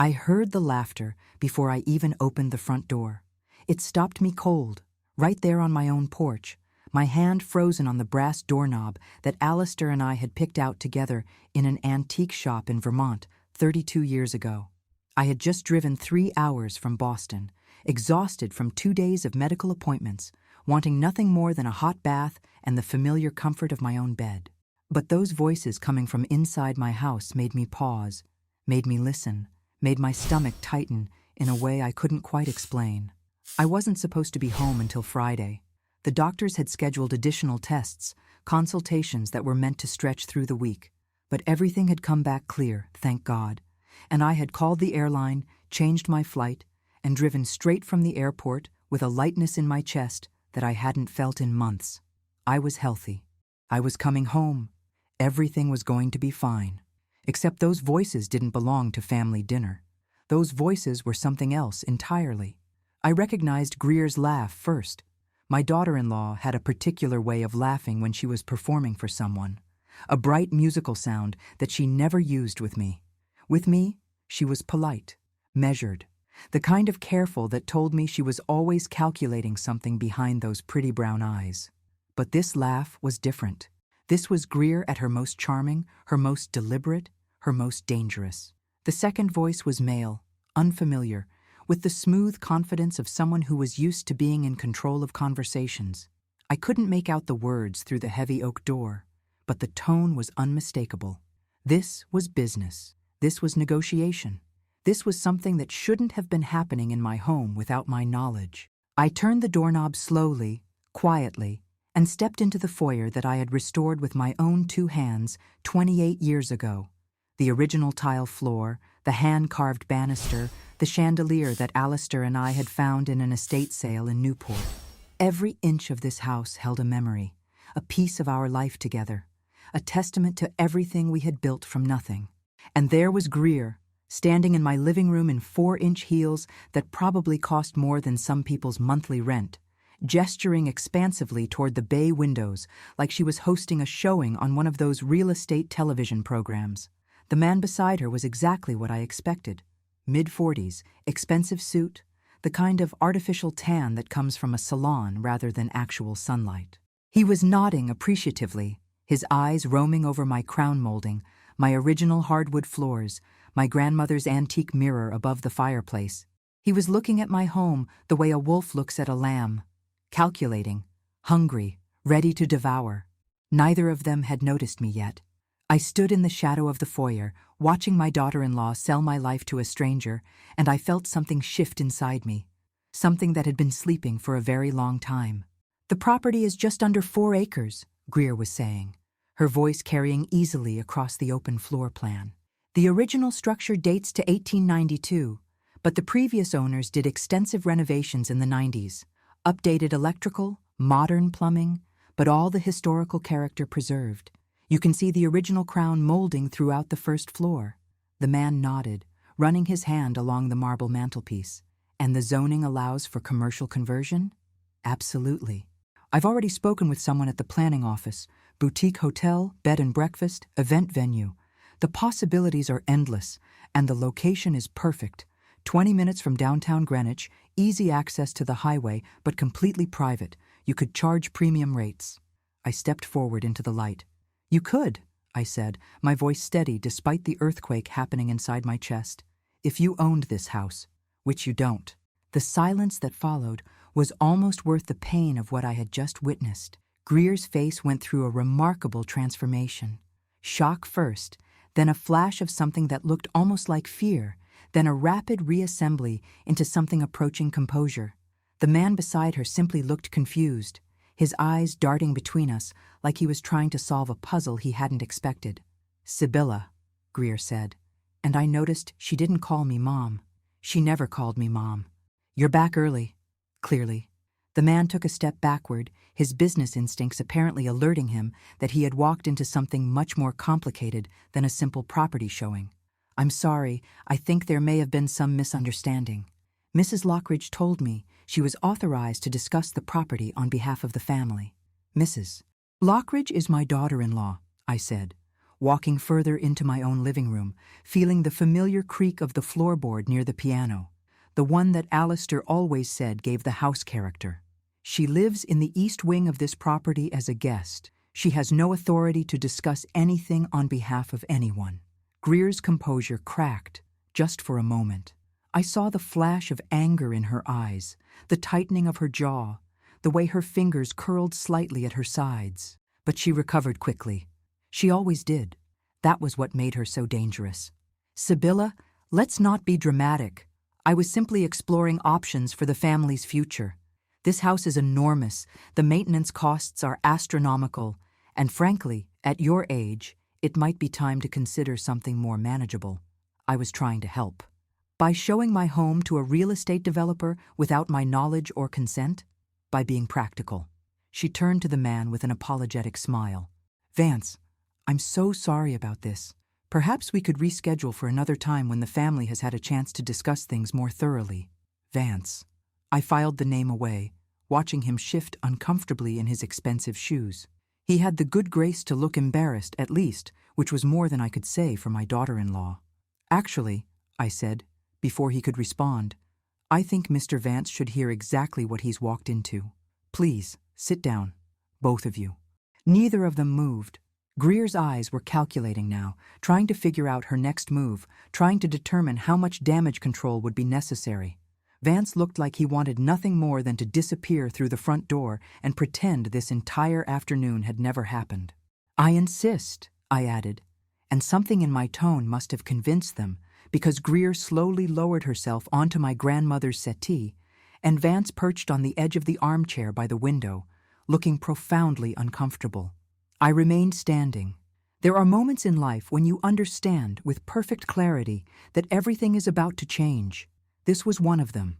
I heard the laughter before I even opened the front door. It stopped me cold, right there on my own porch, my hand frozen on the brass doorknob that Alistair and I had picked out together in an antique shop in Vermont 32 years ago. I had just driven 3 hours from Boston, exhausted from 2 days of medical appointments, wanting nothing more than a hot bath and the familiar comfort of my own bed. But those voices coming from inside my house made me pause, made me listen, made my stomach tighten in a way I couldn't quite explain. I wasn't supposed to be home until Friday. The doctors had scheduled additional tests, consultations that were meant to stretch through the week. But everything had come back clear, thank God, and I had called the airline, changed my flight, and driven straight from the airport with a lightness in my chest that I hadn't felt in months. I was healthy. I was coming home. Everything was going to be fine. Except those voices didn't belong to family dinner. Those voices were something else entirely. I recognized Greer's laugh first. My daughter-in-law had a particular way of laughing when she was performing for someone, a bright musical sound that she never used with me. With me, she was polite, measured, the kind of careful that told me she was always calculating something behind those pretty brown eyes. But this laugh was different. This was Greer at her most charming, her most deliberate, her most dangerous. The second voice was male, unfamiliar, with the smooth confidence of someone who was used to being in control of conversations. I couldn't make out the words through the heavy oak door, but the tone was unmistakable. This was business. This was negotiation. This was something that shouldn't have been happening in my home without my knowledge. I turned the doorknob slowly, quietly, and stepped into the foyer that I had restored with my own 2 hands 28 years ago. The original tile floor, the hand-carved banister, the chandelier that Alistair and I had found in an estate sale in Newport. Every inch of this house held a memory, a piece of our life together, a testament to everything we had built from nothing. And there was Greer, standing in my living room in 4-inch heels that probably cost more than some people's monthly rent, gesturing expansively toward the bay windows like she was hosting a showing on one of those real estate television programs. The man beside her was exactly what I expected. Mid-40s, expensive suit, the kind of artificial tan that comes from a salon rather than actual sunlight. He was nodding appreciatively, his eyes roaming over my crown molding, my original hardwood floors, my grandmother's antique mirror above the fireplace. He was looking at my home the way a wolf looks at a lamb, calculating, hungry, ready to devour. Neither of them had noticed me yet. I stood in the shadow of the foyer, watching my daughter-in-law sell my life to a stranger, and I felt something shift inside me, something that had been sleeping for a very long time. "The property is just under 4 acres, Greer was saying, her voice carrying easily across the open floor plan. "The original structure dates to 1892, but the previous owners did extensive renovations in the 90s, updated electrical, modern plumbing, but all the historical character preserved. You can see the original crown molding throughout the first floor." The man nodded, running his hand along the marble mantelpiece. "And the zoning allows for commercial conversion?" "Absolutely. I've already spoken with someone at the planning office. Boutique hotel, bed and breakfast, event venue. The possibilities are endless, and the location is perfect. 20 minutes from downtown Greenwich, easy access to the highway, but completely private. You could charge premium rates." I stepped forward into the light. "You could," I said, my voice steady despite the earthquake happening inside my chest. "If you owned this house, which you don't." The silence that followed was almost worth the pain of what I had just witnessed. Greer's face went through a remarkable transformation. Shock first, then a flash of something that looked almost like fear, then a rapid reassembly into something approaching composure. The man beside her simply looked confused, his eyes darting between us like he was trying to solve a puzzle he hadn't expected. "Sibylla," Greer said, and I noticed she didn't call me Mom. She never called me Mom. "You're back early," clearly. The man took a step backward, his business instincts apparently alerting him that he had walked into something much more complicated than a simple property showing. "I'm sorry, I think there may have been some misunderstanding. Mrs. Lockridge told me she was authorized to discuss the property on behalf of the family." "Mrs. Lockridge is my daughter-in-law," I said. walking further into my own living room, feeling the familiar creak of the floorboard near the piano, the one that Alistair always said gave the house character. She lives in the east wing of this property as a guest. She has no authority to discuss anything on behalf of anyone. Greer's composure cracked, just for a moment. I saw the flash of anger in her eyes, the tightening of her jaw, the way her fingers curled slightly at her sides. But she recovered quickly. She always did. That was what made her so dangerous. Sibylla, let's not be dramatic. I was simply exploring options for the family's future. This house is enormous, the maintenance costs are astronomical, and frankly, at your age, it might be time to consider something more manageable. I was trying to help. By showing my home to a real estate developer without my knowledge or consent? By being practical. She turned to the man with an apologetic smile. Vance, I'm so sorry about this. Perhaps we could reschedule for another time when the family has had a chance to discuss things more thoroughly. Vance. I filed the name away, watching him shift uncomfortably in his expensive shoes. He had the good grace to look embarrassed, at least, which was more than I could say for my daughter-in-law. Actually, I said, before he could respond, I think Mr. Vance should hear exactly what he's walked into. Please, sit down, both of you. Neither of them moved. Greer's eyes were calculating now, trying to figure out her next move, trying to determine how much damage control would be necessary. Vance looked like he wanted nothing more than to disappear through the front door and pretend this entire afternoon had never happened. I insist, I added, and something in my tone must have convinced them, because Greer slowly lowered herself onto my grandmother's settee, and Vance perched on the edge of the armchair by the window, looking profoundly uncomfortable. I remained standing. There are moments in life when you understand with perfect clarity that everything is about to change. This was one of them.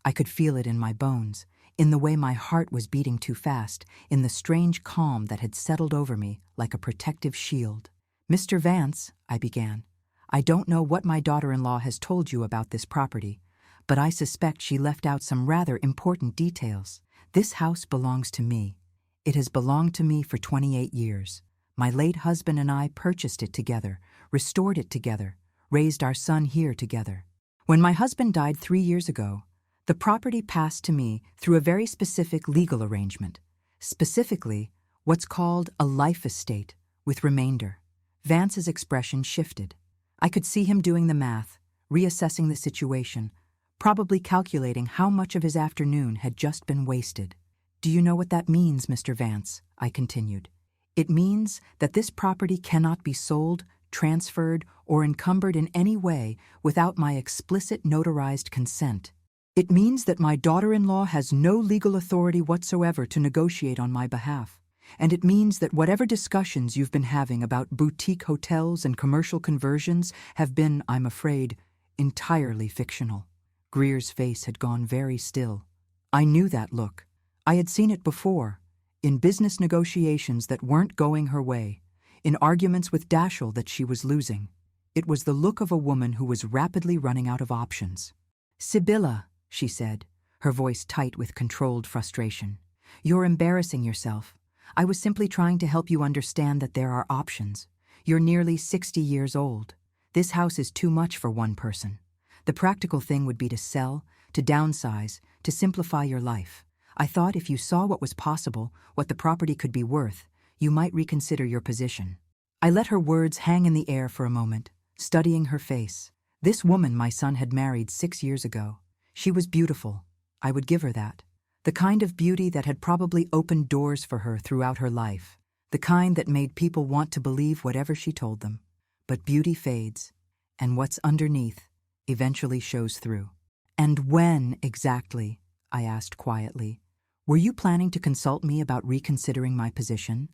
I could feel it in my bones, in the way my heart was beating too fast, in the strange calm that had settled over me like a protective shield. Mr. Vance, I began, I don't know what my daughter-in-law has told you about this property, but I suspect she left out some rather important details. This house belongs to me. It has belonged to me for 28 years. My late husband and I purchased it together, restored it together, raised our son here together. When my husband died 3 years ago, the property passed to me through a very specific legal arrangement, specifically what's called a life estate with remainder. Vance's expression shifted. I could see him doing the math, reassessing the situation, probably calculating how much of his afternoon had just been wasted. Do you know what that means, Mr. Vance? I continued. It means that this property cannot be sold, transferred, or encumbered in any way without my explicit notarized consent. It means that my daughter-in-law has no legal authority whatsoever to negotiate on my behalf. And it means that whatever discussions you've been having about boutique hotels and commercial conversions have been, I'm afraid, entirely fictional. Greer's face had gone very still. I knew that look. I had seen it before, in business negotiations that weren't going her way, in arguments with Dashel that she was losing. It was the look of a woman who was rapidly running out of options. Sibylla, she said, her voice tight with controlled frustration. You're embarrassing yourself. I was simply trying to help you understand that there are options. You're nearly 60 years old. This house is too much for one person. The practical thing would be to sell, to downsize, to simplify your life. I thought if you saw what was possible, what the property could be worth, you might reconsider your position. I let her words hang in the air for a moment, studying her face. This woman my son had married 6 years ago. She was beautiful. I would give her that. The kind of beauty that had probably opened doors for her throughout her life. The kind that made people want to believe whatever she told them. But beauty fades, and what's underneath eventually shows through. And when exactly? I asked quietly. Were you planning to consult me about reconsidering my position?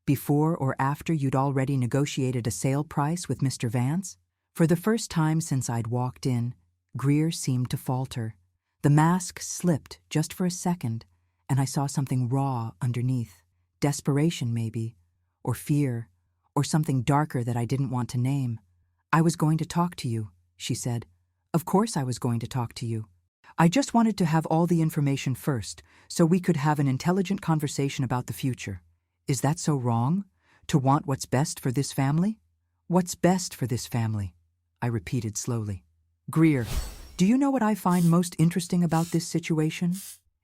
Before or after you'd already negotiated a sale price with Mr. Vance? For the first time since I'd walked in, Greer seemed to falter. The mask slipped just for a second, and I saw something raw underneath. Desperation, maybe, or fear, or something darker that I didn't want to name. I was going to talk to you, she said. Of course I was going to talk to you. I just wanted to have all the information first, so we could have an intelligent conversation about the future. Is that so wrong? To want what's best for this family? What's best for this family? I repeated slowly. Greer, do you know what I find most interesting about this situation?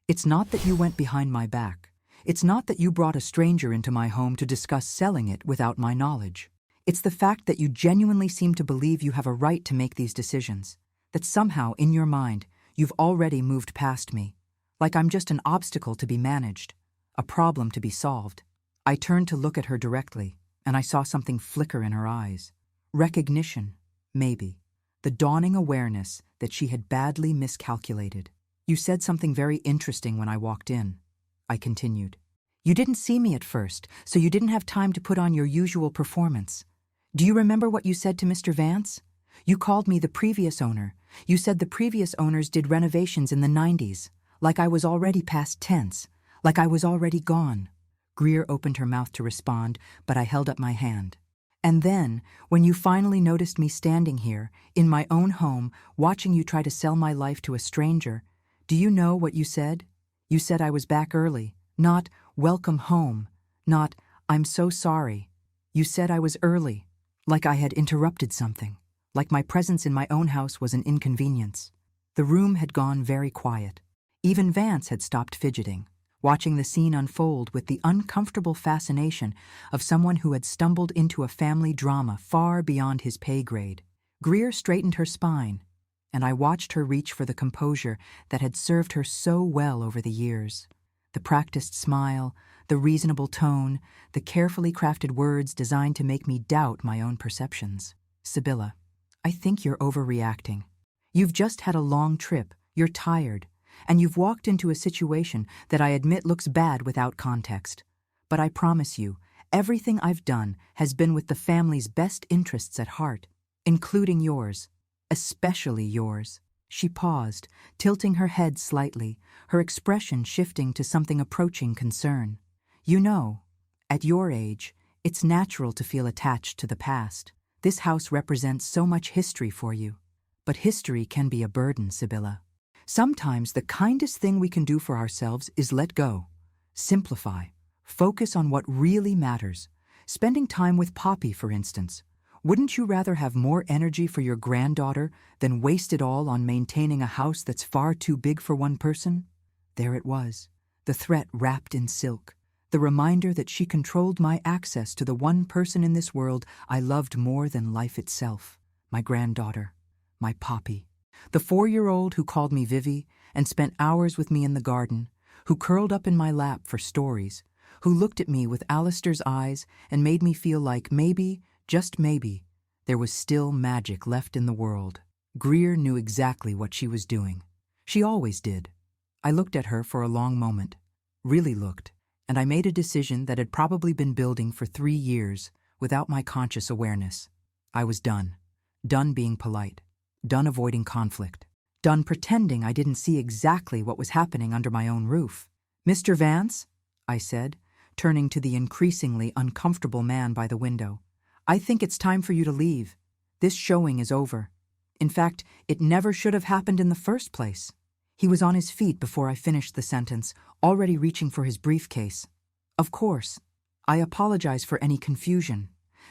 It's not that you went behind my back. It's not that you brought a stranger into my home to discuss selling it without my knowledge. It's the fact that you genuinely seem to believe you have a right to make these decisions, that somehow, in your mind, you've already moved past me, like I'm just an obstacle to be managed, a problem to be solved. I turned to look at her directly, and I saw something flicker in her eyes. Recognition, maybe. The dawning awareness that she had badly miscalculated. You said something very interesting when I walked in, I continued. You didn't see me at first, so you didn't have time to put on your usual performance. Do you remember what you said to Mr. Vance? You called me the previous owner. You said the previous owners did renovations in the 90s, like I was already past tense, like I was already gone. Greer opened her mouth to respond, but I held up my hand. And then, when you finally noticed me standing here, in my own home, watching you try to sell my life to a stranger, do you know what you said? You said I was back early, not welcome home, not I'm so sorry. You said I was early, like I had interrupted something, like my presence in my own house was an inconvenience. The room had gone very quiet. Even Vance had stopped fidgeting, watching the scene unfold with the uncomfortable fascination of someone who had stumbled into a family drama far beyond his pay grade. Greer straightened her spine, and I watched her reach for the composure that had served her so well over the years. The practiced smile, the reasonable tone, the carefully crafted words designed to make me doubt my own perceptions. Sibylla, I think you're overreacting. You've just had a long trip, you're tired, and you've walked into a situation that I admit looks bad without context. But I promise you, everything I've done has been with the family's best interests at heart, including yours, especially yours. She paused, tilting her head slightly, her expression shifting to something approaching concern. You know, at your age, it's natural to feel attached to the past. This house represents so much history for you. But history can be a burden, Sibylla. Sometimes the kindest thing we can do for ourselves is let go, simplify, focus on what really matters. Spending time with Poppy, for instance. Wouldn't you rather have more energy for your granddaughter than waste it all on maintaining a house that's far too big for one person? There it was, the threat wrapped in silk, the reminder that she controlled my access to the one person in this world I loved more than life itself, my granddaughter, my Poppy. The 4-year-old who called me Vivi and spent hours with me in the garden, who curled up in my lap for stories, who looked at me with Alistair's eyes and made me feel like maybe, just maybe, there was still magic left in the world. Greer knew exactly what she was doing. She always did. I looked at her for a long moment, really looked, and I made a decision that had probably been building for 3 years without my conscious awareness. I was done. Done being polite. Done avoiding conflict. Done pretending I didn't see exactly what was happening under my own roof. Mr. Vance, I said, turning to the increasingly uncomfortable man by the window, I think it's time for you to leave. This showing is over. In fact, it never should have happened in the first place. He was on his feet before I finished the sentence, already reaching for his briefcase. Of course. I apologize for any confusion.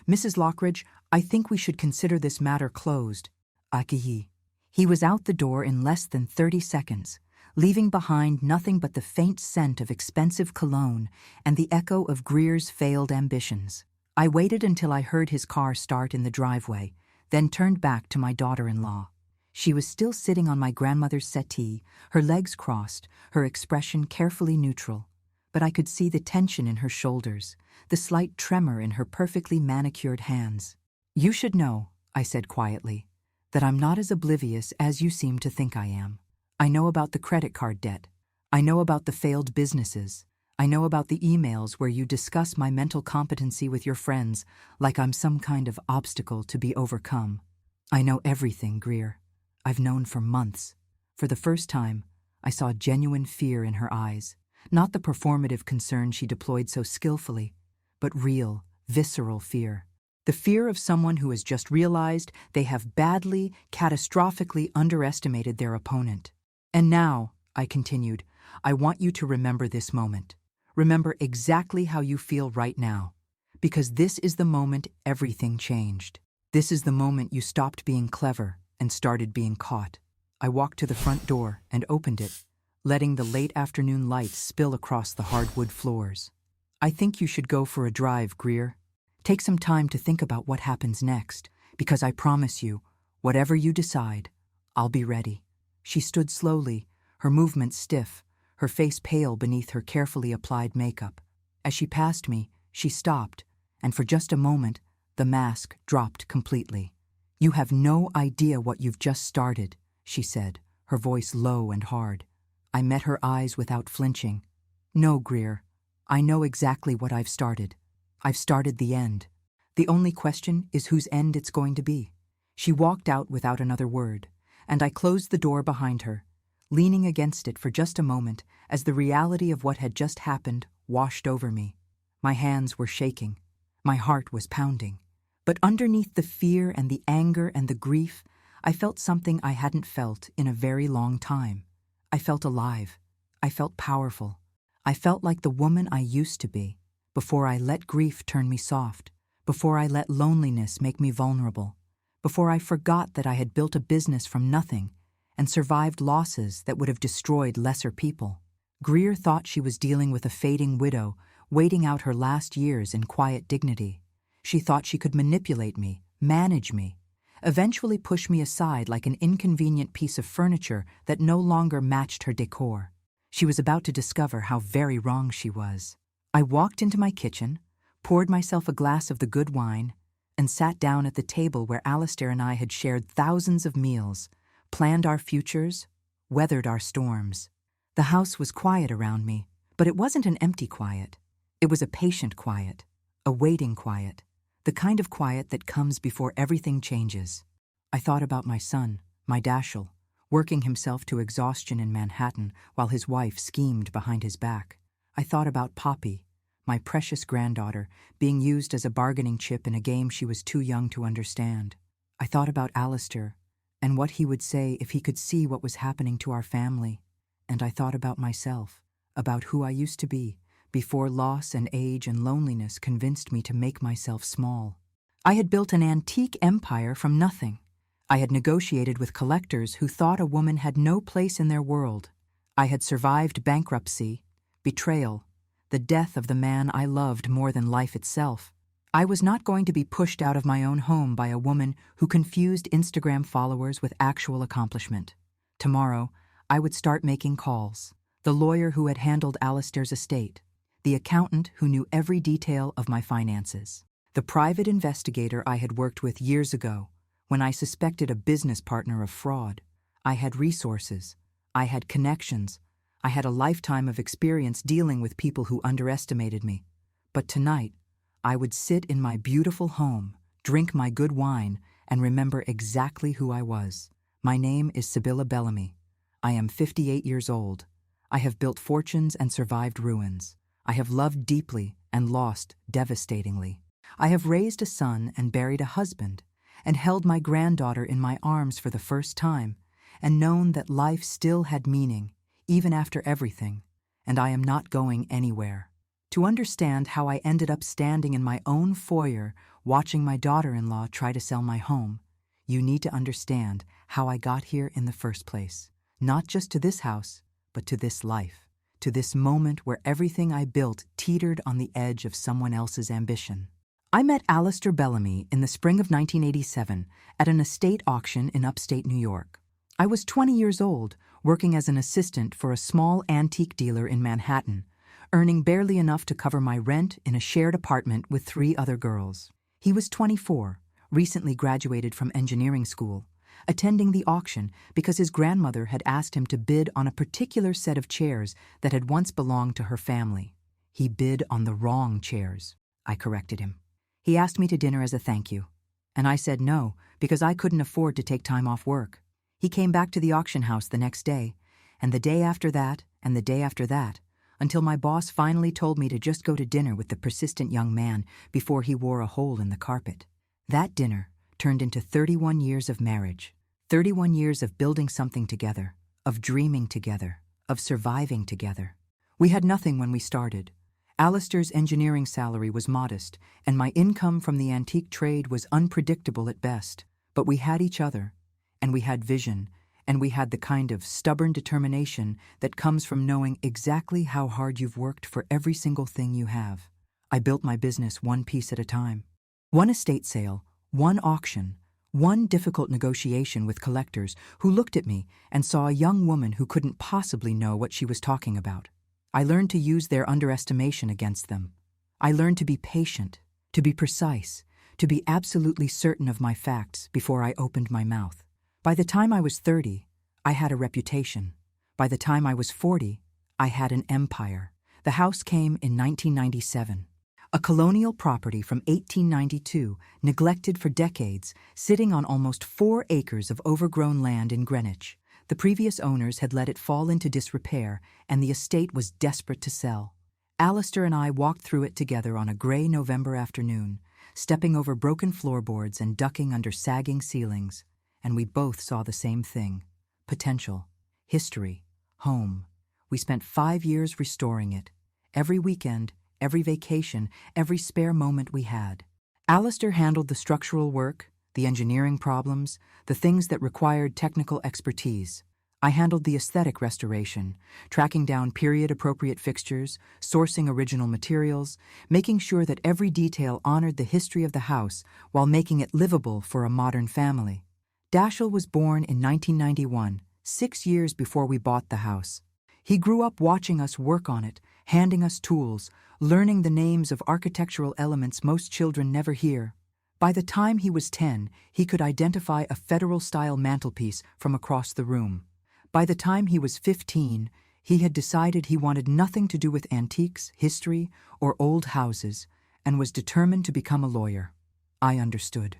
Mrs. Lockridge, I think we should consider this matter closed. Akihi. He was out the door in less than 30 seconds, leaving behind nothing but the faint scent of expensive cologne and the echo of Greer's failed ambitions. I waited until I heard his car start in the driveway, then turned back to my daughter-in-law. She was still sitting on my grandmother's settee, her legs crossed, her expression carefully neutral. But I could see the tension in her shoulders, the slight tremor in her perfectly manicured hands. You should know, I said quietly, that I'm not as oblivious as you seem to think I am. I know about the credit card debt. I know about the failed businesses. I know about the emails where you discuss my mental competency with your friends like I'm some kind of obstacle to be overcome. I know everything, Greer. I've known for months. For the first time, I saw genuine fear in her eyes. Not the performative concern she deployed so skillfully, but real, visceral fear. The fear of someone who has just realized they have badly, catastrophically underestimated their opponent. And now, I continued, I want you to remember this moment. Remember exactly how you feel right now, because this is the moment everything changed. This is the moment you stopped being clever and started being caught. I walked to the front door and opened it, letting the late afternoon light spill across the hardwood floors. I think you should go for a drive, Greer. Take some time to think about what happens next, because I promise you, whatever you decide, I'll be ready. She stood slowly, her movements stiff, her face pale beneath her carefully applied makeup. As she passed me, she stopped, and for just a moment, the mask dropped completely. "You have no idea what you've just started," she said, her voice low and hard. I met her eyes without flinching. "No, Greer, I know exactly what I've started. I've started the end. The only question is whose end it's going to be." She walked out without another word, and I closed the door behind her, leaning against it for just a moment as the reality of what had just happened washed over me. My hands were shaking. My heart was pounding. But underneath the fear and the anger and the grief, I felt something I hadn't felt in a very long time. I felt alive. I felt powerful. I felt like the woman I used to be, before I let grief turn me soft, before I let loneliness make me vulnerable, before I forgot that I had built a business from nothing and survived losses that would have destroyed lesser people. Greer thought she was dealing with a fading widow, waiting out her last years in quiet dignity. She thought she could manipulate me, manage me, eventually push me aside like an inconvenient piece of furniture that no longer matched her decor. She was about to discover how very wrong she was. I walked into my kitchen, poured myself a glass of the good wine, and sat down at the table where Alistair and I had shared thousands of meals, planned our futures, weathered our storms. The house was quiet around me, but it wasn't an empty quiet. It was a patient quiet, a waiting quiet, the kind of quiet that comes before everything changes. I thought about my son, my Dashiell, working himself to exhaustion in Manhattan while his wife schemed behind his back. I thought about Poppy, my precious granddaughter, being used as a bargaining chip in a game she was too young to understand. I thought about Alistair and what he would say if he could see what was happening to our family. And I thought about myself, about who I used to be, before loss and age and loneliness convinced me to make myself small. I had built an antique empire from nothing. I had negotiated with collectors who thought a woman had no place in their world. I had survived bankruptcy, betrayal, the death of the man I loved more than life itself. I was not going to be pushed out of my own home by a woman who confused Instagram followers with actual accomplishment. Tomorrow, I would start making calls. The lawyer who had handled Alistair's estate, the accountant who knew every detail of my finances, the private investigator I had worked with years ago when I suspected a business partner of fraud. I had resources. I had connections. I had a lifetime of experience dealing with people who underestimated me. But tonight, I would sit in my beautiful home, drink my good wine, and remember exactly who I was. My name is Sibylla Bellamy. I am 58 years old. I have built fortunes and survived ruins. I have loved deeply and lost devastatingly. I have raised a son and buried a husband, and held my granddaughter in my arms for the first time, and known that life still had meaning, even after everything, and I am not going anywhere. To understand how I ended up standing in my own foyer watching my daughter-in-law try to sell my home, you need to understand how I got here in the first place. Not just to this house, but to this life, to this moment where everything I built teetered on the edge of someone else's ambition. I met Alistair Bellamy in the spring of 1987 at an estate auction in upstate New York. I was 20 years old, working as an assistant for a small antique dealer in Manhattan, earning barely enough to cover my rent in a shared apartment with 3 other girls. He was 24, recently graduated from engineering school, attending the auction because his grandmother had asked him to bid on a particular set of chairs that had once belonged to her family. He bid on the wrong chairs, I corrected him. He asked me to dinner as a thank you, and I said no because I couldn't afford to take time off work. He came back to the auction house the next day, and the day after that, and the day after that, until my boss finally told me to just go to dinner with the persistent young man before he wore a hole in the carpet. That dinner turned into 31 years of marriage, 31 years of building something together, of dreaming together, of surviving together. We had nothing when we started, Alistair's engineering salary was modest, and my income from the antique trade was unpredictable at best. But we had each other, and we had vision, and we had the kind of stubborn determination that comes from knowing exactly how hard you've worked for every single thing you have. I built my business one piece at a time. One estate sale, one auction, one difficult negotiation with collectors who looked at me and saw a young woman who couldn't possibly know what she was talking about. I learned to use their underestimation against them. I learned to be patient, to be precise, to be absolutely certain of my facts before I opened my mouth. By the time I was 30, I had a reputation. By the time I was 40, I had an empire. The house came in 1997. A colonial property from 1892, neglected for decades, sitting on almost 4 acres of overgrown land in Greenwich. The previous owners had let it fall into disrepair, and the estate was desperate to sell. Alistair and I walked through it together on a gray November afternoon, stepping over broken floorboards and ducking under sagging ceilings, and we both saw the same thing: potential, history, home. We spent 5 years restoring it. Every weekend, every vacation, every spare moment we had. Alistair handled the structural work, the engineering problems, the things that required technical expertise. I handled the aesthetic restoration, tracking down period-appropriate fixtures, sourcing original materials, making sure that every detail honored the history of the house while making it livable for a modern family. Dashiell was born in 1991, 6 years before we bought the house. He grew up watching us work on it, handing us tools, learning the names of architectural elements most children never hear. By the time he was 10, he could identify a federal-style mantelpiece from across the room. By the time he was 15, he had decided he wanted nothing to do with antiques, history, or old houses, and was determined to become a lawyer. I understood.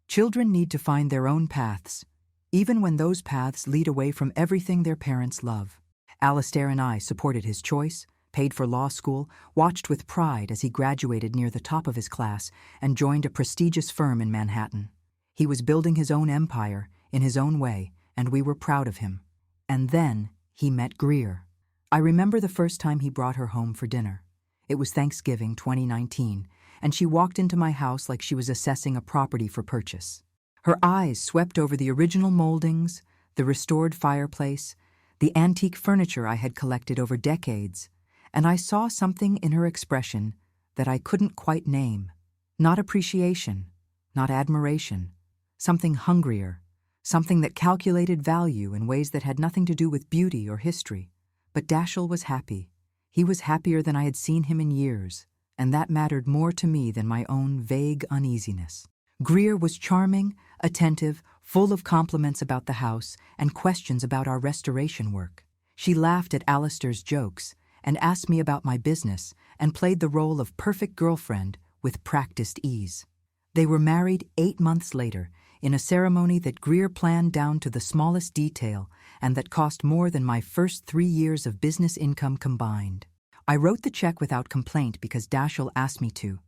Children need to find their own paths, even when those paths lead away from everything their parents love. Alistair and I supported his choice, paid for law school, watched with pride as he graduated near the top of his class and joined a prestigious firm in Manhattan. He was building his own empire in his own way, and we were proud of him. And then he met Greer. I remember the first time he brought her home for dinner. It was Thanksgiving 2019, and she walked into my house like she was assessing a property for purchase. Her eyes swept over the original moldings, the restored fireplace, the antique furniture I had collected over decades, and I saw something in her expression that I couldn't quite name. Not appreciation, not admiration, something hungrier, something that calculated value in ways that had nothing to do with beauty or history. But Dashiell was happy. He was happier than I had seen him in years, and that mattered more to me than my own vague uneasiness. Greer was charming, attentive, full of compliments about the house and questions about our restoration work. She laughed at Alistair's jokes and asked me about my business and played the role of perfect girlfriend with practiced ease. They were married 8 months later in a ceremony that Greer planned down to the smallest detail and that cost more than my first 3 years of business income combined. I wrote the check without complaint because Dashiell asked me to,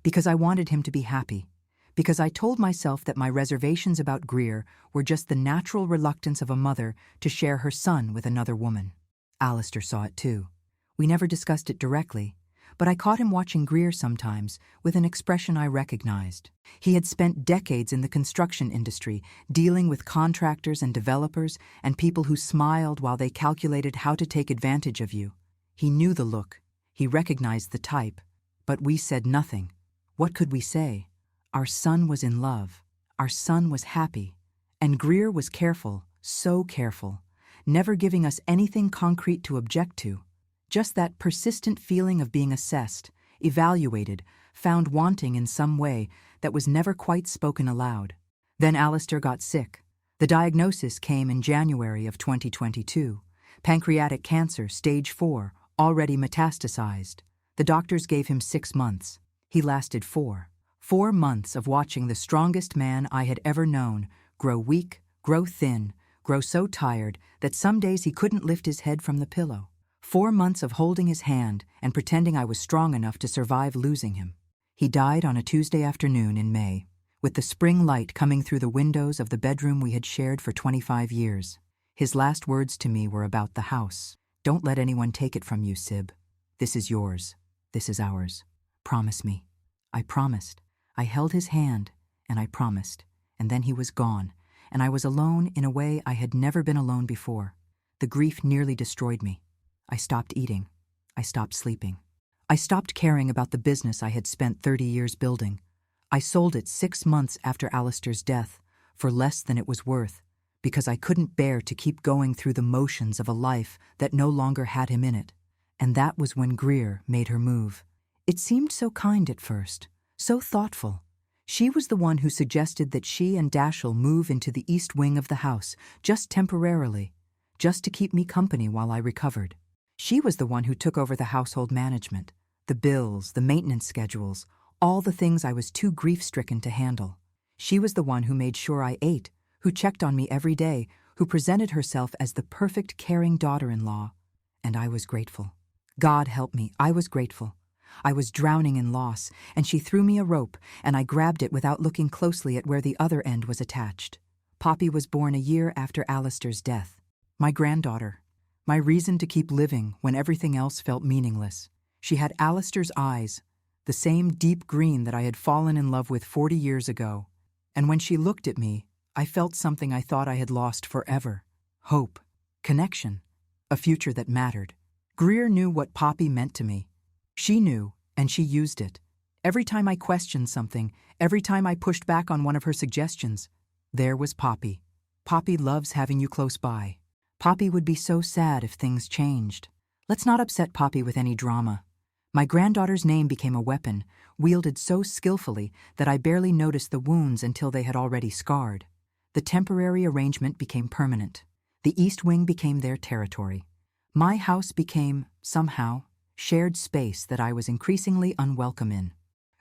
because I wanted him to be happy, because I told myself that my reservations about Greer were just the natural reluctance of a mother to share her son with another woman. Alistair saw it too. We never discussed it directly, but I caught him watching Greer sometimes with an expression I recognized. He had spent decades in the construction industry, dealing with contractors and developers and people who smiled while they calculated how to take advantage of you. He knew the look. He recognized the type. But we said nothing. What could we say? Our son was in love. Our son was happy. And Greer was careful, so careful, never giving us anything concrete to object to. Just that persistent feeling of being assessed, evaluated, found wanting in some way that was never quite spoken aloud. Then Alistair got sick. The diagnosis came in January of 2022. Pancreatic cancer, stage 4, already metastasized. The doctors gave him 6 months. He lasted 4. 4 months of watching the strongest man I had ever known grow weak, grow thin, grow so tired that some days he couldn't lift his head from the pillow. 4 months of holding his hand and pretending I was strong enough to survive losing him. He died on a Tuesday afternoon in May, with the spring light coming through the windows of the bedroom we had shared for 25 years. His last words to me were about the house. "Don't let anyone take it from you, Sib. This is yours." This is ours. Promise me. I promised. I held his hand, and I promised. And then he was gone, and I was alone in a way I had never been alone before. The grief nearly destroyed me. I stopped eating. I stopped sleeping. I stopped caring about the business I had spent 30 years building. I sold it 6 months after Alistair's death for less than it was worth, because I couldn't bear to keep going through the motions of a life that no longer had him in it. And that was when Greer made her move. It seemed so kind at first, so thoughtful. She was the one who suggested that she and Dashiell move into the east wing of the house, just temporarily, just to keep me company while I recovered. She was the one who took over the household management, the bills, the maintenance schedules, all the things I was too grief-stricken to handle. She was the one who made sure I ate, who checked on me every day, who presented herself as the perfect caring daughter-in-law. And I was grateful. God help me, I was grateful. I was drowning in loss, and she threw me a rope, and I grabbed it without looking closely at where the other end was attached. Poppy was born a year after Alistair's death. My granddaughter. My reason to keep living when everything else felt meaningless. She had Alistair's eyes, the same deep green that I had fallen in love with 40 years ago. And when she looked at me, I felt something I thought I had lost forever. Hope. Connection. A future that mattered. Greer knew what Poppy meant to me. She knew, and she used it. Every time I questioned something, every time I pushed back on one of her suggestions, there was Poppy. Poppy loves having you close by. Poppy would be so sad if things changed. Let's not upset Poppy with any drama. My granddaughter's name became a weapon, wielded so skillfully that I barely noticed the wounds until they had already scarred. The temporary arrangement became permanent. The East Wing became their territory. My house became, somehow, shared space that I was increasingly unwelcome in.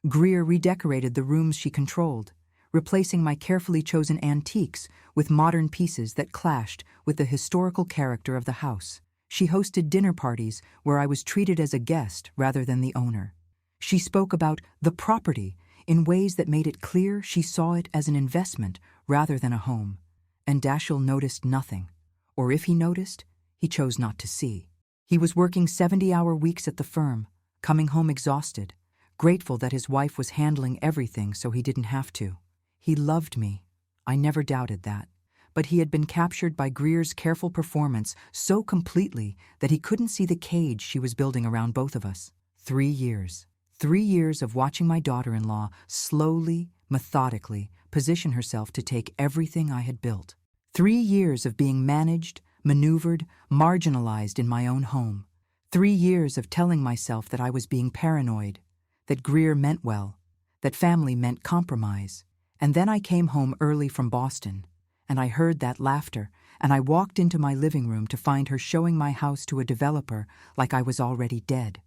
Greer redecorated the rooms she controlled, replacing my carefully chosen antiques with modern pieces that clashed with the historical character of the house. She hosted dinner parties where I was treated as a guest rather than the owner. She spoke about the property in ways that made it clear she saw it as an investment rather than a home. And Dashiell noticed nothing, or if he noticed, he chose not to see. He was working 70-hour weeks at the firm, coming home exhausted, grateful that his wife was handling everything so he didn't have to. He loved me. I never doubted that. But he had been captured by Greer's careful performance so completely that he couldn't see the cage she was building around both of us. 3 years. 3 years of watching my daughter-in-law slowly, methodically position herself to take everything I had built. 3 years of being managed, maneuvered, marginalized in my own home. 3 years of telling myself that I was being paranoid, that Greer meant well, that family meant compromise. And then I came home early from Boston, and I heard that laughter, and I walked into my living room to find her showing my house to a developer like I was already dead.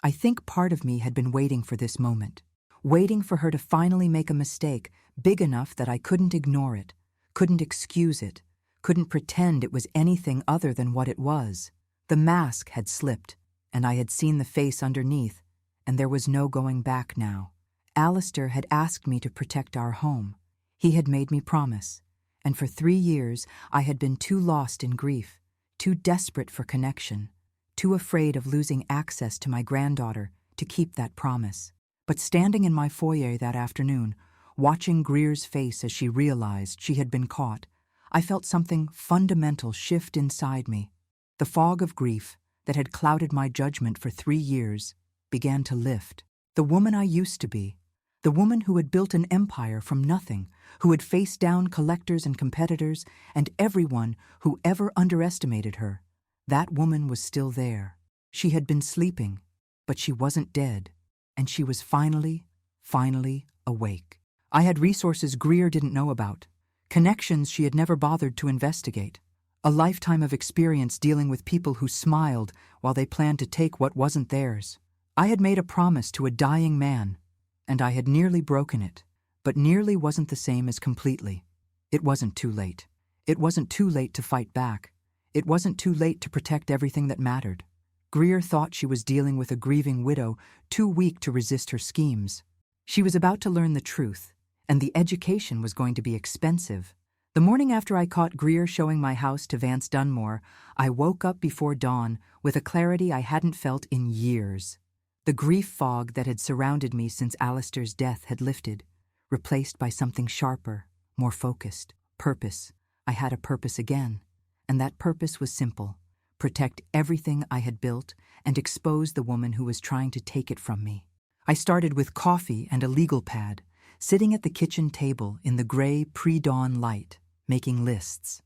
I think part of me had been waiting for this moment, waiting for her to finally make a mistake big enough that I couldn't ignore it, couldn't excuse it, couldn't pretend it was anything other than what it was. The mask had slipped, and I had seen the face underneath, and there was no going back now. Alistair had asked me to protect our home. He had made me promise, and for 3 years I had been too lost in grief, too desperate for connection, too afraid of losing access to my granddaughter to keep that promise. But standing in my foyer that afternoon, watching Greer's face as she realized she had been caught, I felt something fundamental shift inside me. The fog of grief that had clouded my judgment for 3 years began to lift. The woman I used to be, the woman who had built an empire from nothing, who had faced down collectors and competitors and everyone who ever underestimated her, that woman was still there. She had been sleeping, but she wasn't dead, and she was finally awake. I had resources Greer didn't know about, connections she had never bothered to investigate, a lifetime of experience dealing with people who smiled while they planned to take what wasn't theirs. I had made a promise to a dying man, and I had nearly broken it, but nearly wasn't the same as completely. It wasn't too late. It wasn't too late to fight back. It wasn't too late to protect everything that mattered. Greer thought she was dealing with a grieving widow too weak to resist her schemes. She was about to learn the truth, and the education was going to be expensive. The morning after I caught Greer showing my house to Vance Dunmore, I woke up before dawn with a clarity I hadn't felt in years. The grief fog that had surrounded me since Alistair's death had lifted, replaced by something sharper, more focused. Purpose. I had a purpose again, and that purpose was simple: protect everything I had built and expose the woman who was trying to take it from me. I started with coffee and a legal pad, sitting at the kitchen table in the gray pre-dawn light, making lists.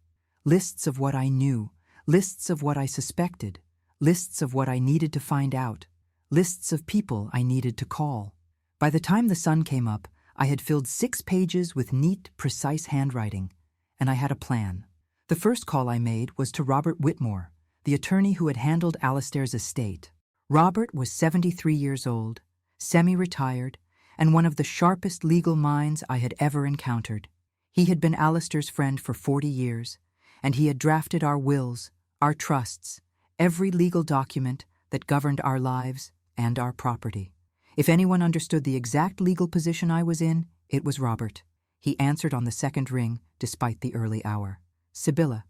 Lists of what I knew, lists of what I suspected, lists of what I needed to find out, lists of people I needed to call. By the time the sun came up, I had filled 6 pages with neat, precise handwriting, and I had a plan. The first call I made was to Robert Whitmore, the attorney who had handled Alistair's estate. Robert was 73 years old, semi-retired, and one of the sharpest legal minds I had ever encountered. He had been Alistair's friend for 40 years, and he had drafted our wills, our trusts, every legal document that governed our lives and our property. If anyone understood the exact legal position I was in, it was Robert. He answered on the second ring, despite the early hour. "Sibylla,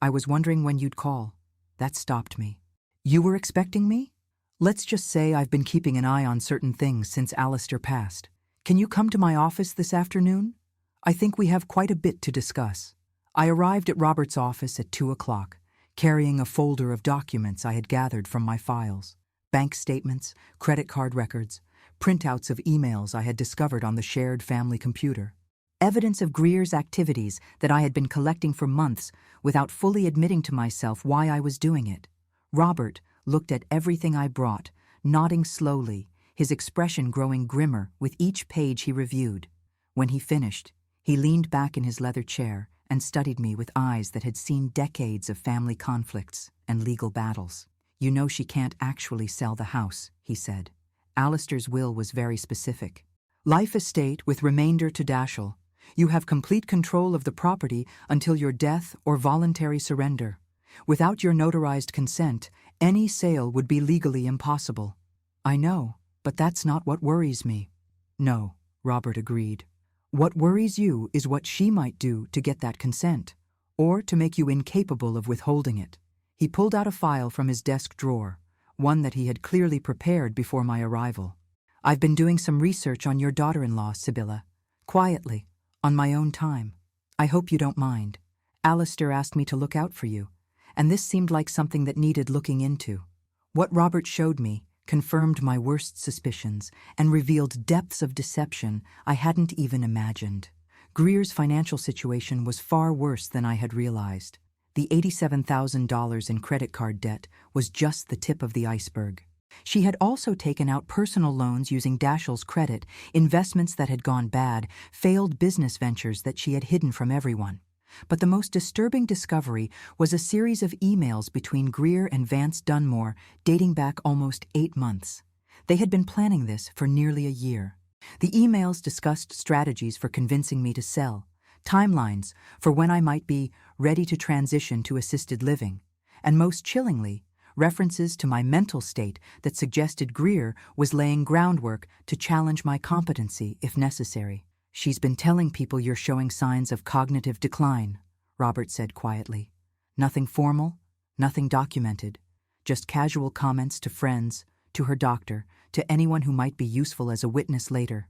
I was wondering when you'd call." That stopped me. "You were expecting me? Let's just say I've been keeping an eye on certain things since Alistair passed. Can you come to my office this afternoon? I think we have quite a bit to discuss." I arrived at Robert's office at 2 o'clock, carrying a folder of documents I had gathered from my files: bank statements, credit card records, printouts of emails I had discovered on the shared family computer. Evidence of Greer's activities that I had been collecting for months without fully admitting to myself why I was doing it. Robert looked at everything I brought, nodding slowly, his expression growing grimmer with each page he reviewed. When he finished, he leaned back in his leather chair and studied me with eyes that had seen decades of family conflicts and legal battles. "You know she can't actually sell the house," he said. "Alistair's will was very specific. Life estate with remainder to Dashel. You have complete control of the property until your death or voluntary surrender. Without your notarized consent, any sale would be legally impossible." "I know, but that's not what worries me." "No," Robert agreed. "What worries you is what she might do to get that consent, or to make you incapable of withholding it." He pulled out a file from his desk drawer, one that he had clearly prepared before my arrival. "I've been doing some research on your daughter-in-law, Sibylla, quietly, on my own time. I hope you don't mind. Alistair asked me to look out for you, and this seemed like something that needed looking into." What Robert showed me confirmed my worst suspicions and revealed depths of deception I hadn't even imagined. Greer's financial situation was far worse than I had realized. The $87,000 in credit card debt was just the tip of the iceberg. She had also taken out personal loans using Dashel's credit, investments that had gone bad, failed business ventures that she had hidden from everyone. But the most disturbing discovery was a series of emails between Greer and Vance Dunmore dating back almost 8 months. They had been planning this for nearly a year. The emails discussed strategies for convincing me to sell, timelines for when I might be ready to transition to assisted living, and most chillingly, references to my mental state that suggested Greer was laying groundwork to challenge my competency if necessary. "She's been telling people you're showing signs of cognitive decline," Robert said quietly. "Nothing formal, nothing documented, just casual comments to friends, to her doctor, to anyone who might be useful as a witness later.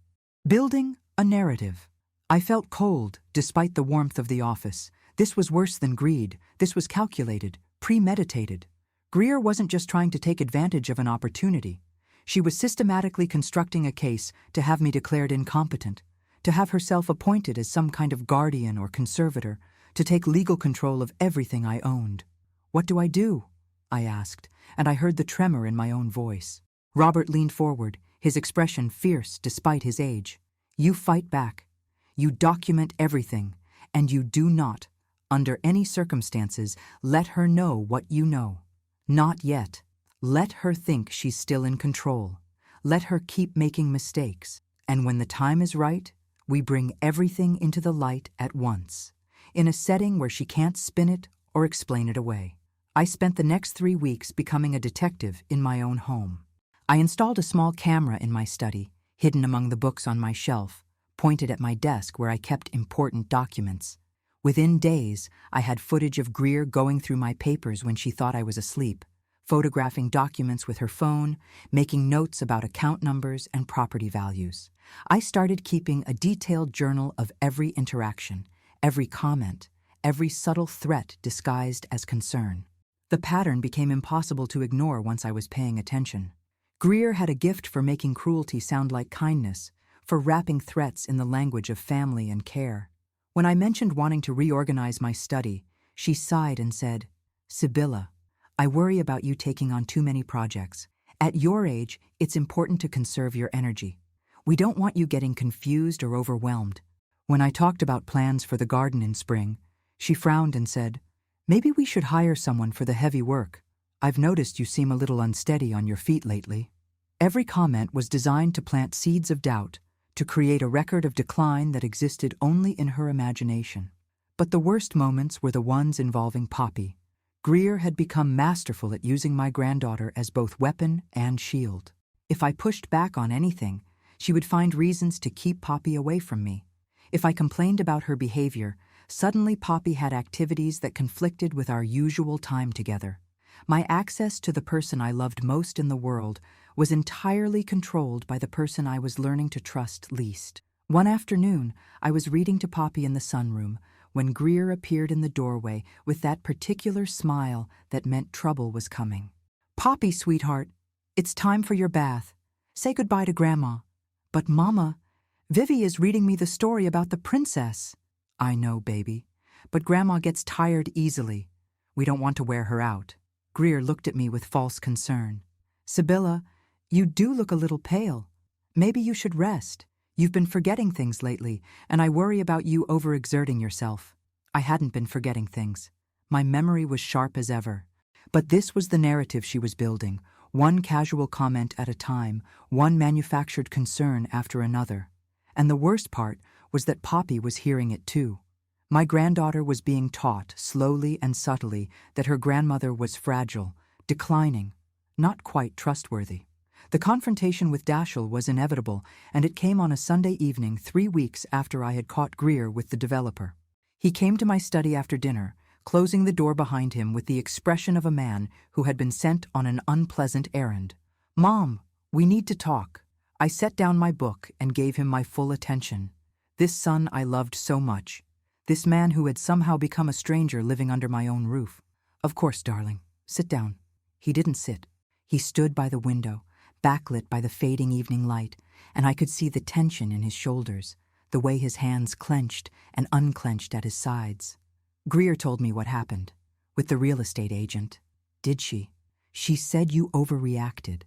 Building a narrative." I felt cold, despite the warmth of the office. This was worse than greed. This was calculated, premeditated. Greer wasn't just trying to take advantage of an opportunity. She was systematically constructing a case to have me declared incompetent, to have herself appointed as some kind of guardian or conservator, to take legal control of everything I owned. "What do I do?" I asked, and I heard the tremor in my own voice. Robert leaned forward, his expression fierce despite his age. "You fight back. You document everything, and you do not, under any circumstances, let her know what you know. Not yet. Let her think she's still in control. Let her keep making mistakes. And when the time is right, we bring everything into the light at once, in a setting where she can't spin it or explain it away." I spent the next 3 weeks becoming a detective in my own home. I installed a small camera in my study, hidden among the books on my shelf, pointed at my desk where I kept important documents. Within days, I had footage of Greer going through my papers when she thought I was asleep, photographing documents with her phone, making notes about account numbers and property values. I started keeping a detailed journal of every interaction, every comment, every subtle threat disguised as concern. The pattern became impossible to ignore once I was paying attention. Greer had a gift for making cruelty sound like kindness, for wrapping threats in the language of family and care. When I mentioned wanting to reorganize my study, she sighed and said, "Sibylla, I worry about you taking on too many projects. At your age, it's important to conserve your energy. We don't want you getting confused or overwhelmed." When I talked about plans for the garden in spring, she frowned and said, "Maybe we should hire someone for the heavy work. I've noticed you seem a little unsteady on your feet lately." Every comment was designed to plant seeds of doubt, to create a record of decline that existed only in her imagination. But the worst moments were the ones involving Poppy. Greer had become masterful at using my granddaughter as both weapon and shield. If I pushed back on anything, she would find reasons to keep Poppy away from me. If I complained about her behavior, suddenly Poppy had activities that conflicted with our usual time together. My access to the person I loved most in the world was entirely controlled by the person I was learning to trust least. One afternoon, I was reading to Poppy in the sunroom when Greer appeared in the doorway with that particular smile that meant trouble was coming. "Poppy, sweetheart, it's time for your bath. Say goodbye to Grandma." "But Mama, Vivi is reading me the story about the princess." "I know, baby, but Grandma gets tired easily. We don't want to wear her out." Greer looked at me with false concern. "Sibylla, you do look a little pale. Maybe you should rest. You've been forgetting things lately, and I worry about you overexerting yourself." I hadn't been forgetting things. My memory was sharp as ever. But this was the narrative she was building, one casual comment at a time, one manufactured concern after another. And the worst part was that Poppy was hearing it too. My granddaughter was being taught, slowly and subtly, that her grandmother was fragile, declining, not quite trustworthy. The confrontation with Dashiell was inevitable, and it came on a Sunday evening 3 weeks after I had caught Greer with the developer. He came to my study after dinner, closing the door behind him with the expression of a man who had been sent on an unpleasant errand. "Mom, we need to talk." I set down my book and gave him my full attention. This son I loved so much. This man who had somehow become a stranger living under my own roof. "Of course, darling. Sit down." He didn't sit. He stood by the window, backlit by the fading evening light, and I could see the tension in his shoulders, the way his hands clenched and unclenched at his sides. "Greer told me what happened with the real estate agent." "Did she?" "She said you overreacted,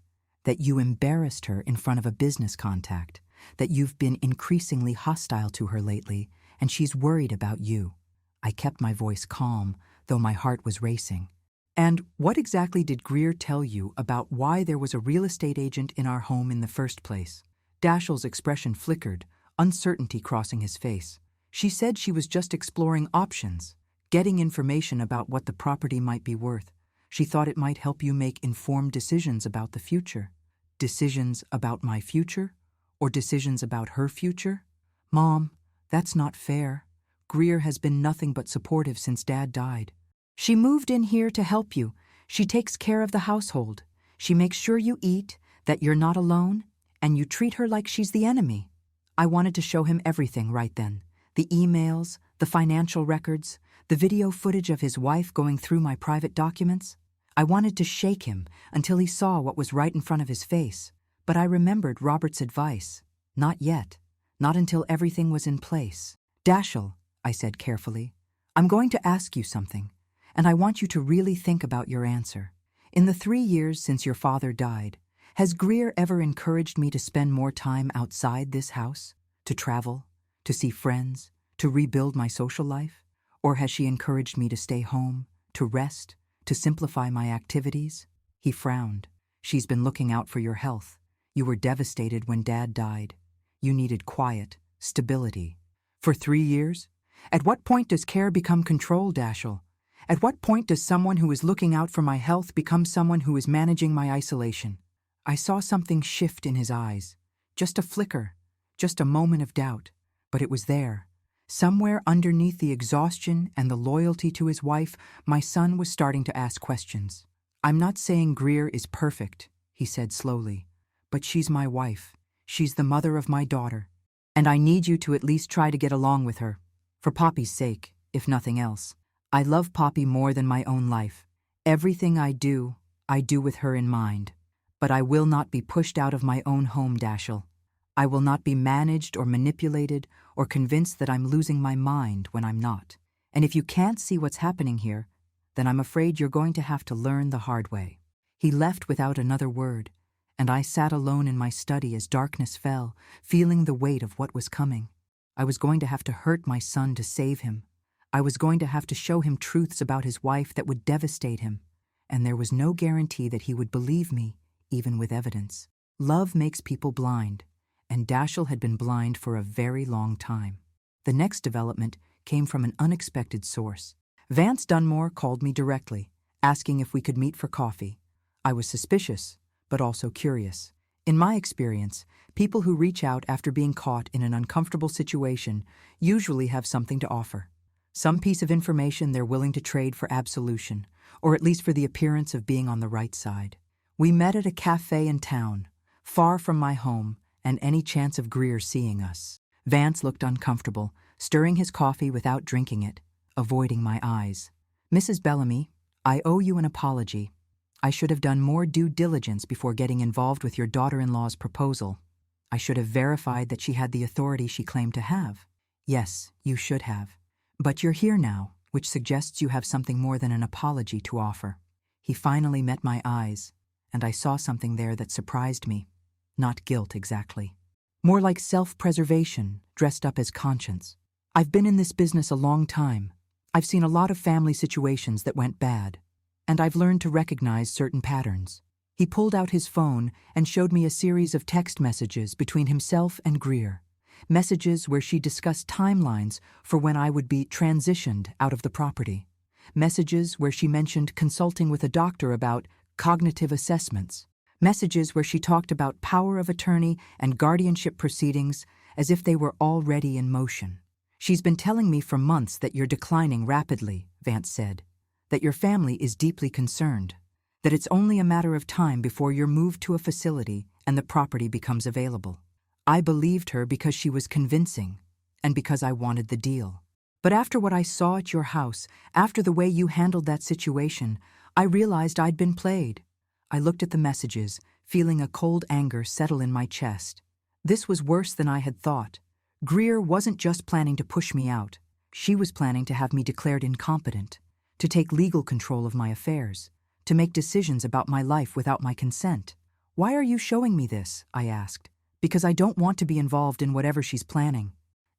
that you embarrassed her in front of a business contact, that you've been increasingly hostile to her lately, and she's worried about you." I kept my voice calm, though my heart was racing. "And what exactly did Greer tell you about why there was a real estate agent in our home in the first place?" Dashiell's expression flickered, uncertainty crossing his face. "She said she was just exploring options, getting information about what the property might be worth. She thought it might help you make informed decisions about the future." "Decisions about my future? Or decisions about her future?" "Mom, that's not fair. Greer has been nothing but supportive since Dad died. She moved in here to help you. She takes care of the household. She makes sure you eat, that you're not alone, and you treat her like she's the enemy." I wanted to show him everything right then. The emails, the financial records, the video footage of his wife going through my private documents. I wanted to shake him until he saw what was right in front of his face. But I remembered Robert's advice. Not yet. Not until everything was in place. "Dashiell," I said carefully, "I'm going to ask you something, and I want you to really think about your answer. In the 3 years since your father died, has Greer ever encouraged me to spend more time outside this house, to travel, to see friends, to rebuild my social life? Or has she encouraged me to stay home, to rest, to simplify my activities?" He frowned. "She's been looking out for your health. You were devastated when Dad died. You needed quiet, stability. For 3 years? At what point does care become control, Dashiell? At what point does someone who is looking out for my health become someone who is managing my isolation?" I saw something shift in his eyes. Just a flicker, just a moment of doubt. But it was there. Somewhere underneath the exhaustion and the loyalty to his wife, my son was starting to ask questions. I'm not saying Greer is perfect, he said slowly, but she's my wife. She's the mother of my daughter. And I need you to at least try to get along with her. For Poppy's sake, if nothing else. I love Poppy more than my own life. Everything I do with her in mind. But I will not be pushed out of my own home, Dashiell. I will not be managed or manipulated or convinced that I'm losing my mind when I'm not. And if you can't see what's happening here, then I'm afraid you're going to have to learn the hard way. He left without another word, and I sat alone in my study as darkness fell, feeling the weight of what was coming. I was going to have to hurt my son to save him. I was going to have to show him truths about his wife that would devastate him, and there was no guarantee that he would believe me, even with evidence. Love makes people blind, and Dashiell had been blind for a very long time. The next development came from an unexpected source. Vance Dunmore called me directly, asking if we could meet for coffee. I was suspicious, but also curious. In my experience, people who reach out after being caught in an uncomfortable situation usually have something to offer. Some piece of information they're willing to trade for absolution, or at least for the appearance of being on the right side. We met at a cafe in town, far from my home and any chance of Greer seeing us. Vance looked uncomfortable, stirring his coffee without drinking it, avoiding my eyes. Mrs. Bellamy, I owe you an apology. I should have done more due diligence before getting involved with your daughter-in-law's proposal. I should have verified that she had the authority she claimed to have. Yes, you should have. But you're here now, which suggests you have something more than an apology to offer. He finally met my eyes, and I saw something there that surprised me. Not guilt exactly. More like self-preservation, dressed up as conscience. I've been in this business a long time. I've seen a lot of family situations that went bad, and I've learned to recognize certain patterns. He pulled out his phone and showed me a series of text messages between himself and Greer. Messages where she discussed timelines for when I would be transitioned out of the property. Messages where she mentioned consulting with a doctor about cognitive assessments. Messages where she talked about power of attorney and guardianship proceedings as if they were already in motion. She's been telling me for months that you're declining rapidly, Vance said, that your family is deeply concerned, that it's only a matter of time before you're moved to a facility and the property becomes available. I believed her because she was convincing, and because I wanted the deal. But after what I saw at your house, after the way you handled that situation, I realized I'd been played. I looked at the messages, feeling a cold anger settle in my chest. This was worse than I had thought. Greer wasn't just planning to push me out. She was planning to have me declared incompetent, to take legal control of my affairs, to make decisions about my life without my consent. Why are you showing me this? I asked. Because I don't want to be involved in whatever she's planning.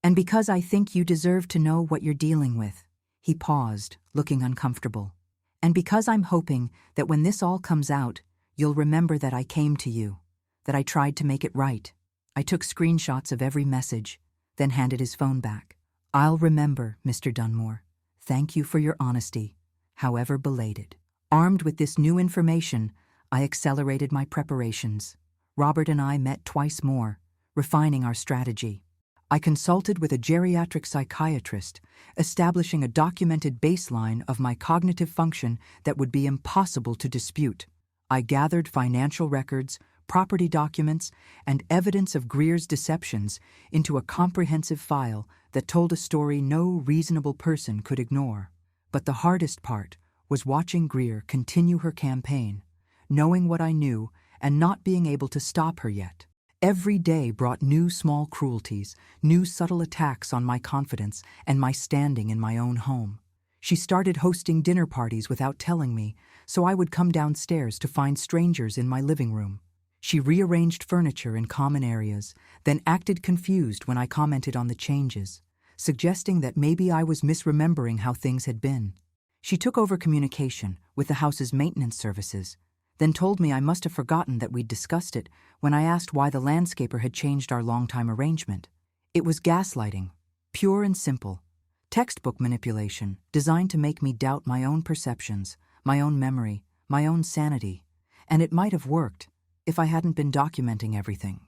And because I think you deserve to know what you're dealing with. He paused, looking uncomfortable. And because I'm hoping that when this all comes out, you'll remember that I came to you, that I tried to make it right. I took screenshots of every message, then handed his phone back. I'll remember, Mr. Dunmore. Thank you for your honesty, however belated. Armed with this new information, I accelerated my preparations. Robert and I met twice more, refining our strategy. I consulted with a geriatric psychiatrist, establishing a documented baseline of my cognitive function that would be impossible to dispute. I gathered financial records, property documents, and evidence of Greer's deceptions into a comprehensive file that told a story no reasonable person could ignore. But the hardest part was watching Greer continue her campaign, knowing what I knew and not being able to stop her yet. Every day brought new small cruelties, new subtle attacks on my confidence and my standing in my own home. She started hosting dinner parties without telling me, so I would come downstairs to find strangers in my living room. She rearranged furniture in common areas, then acted confused when I commented on the changes, suggesting that maybe I was misremembering how things had been. She took over communication with the house's maintenance services, then told me I must have forgotten that we'd discussed it when I asked why the landscaper had changed our long-time arrangement. It was gaslighting, pure and simple, textbook manipulation designed to make me doubt my own perceptions, my own memory, my own sanity. And it might have worked if I hadn't been documenting everything.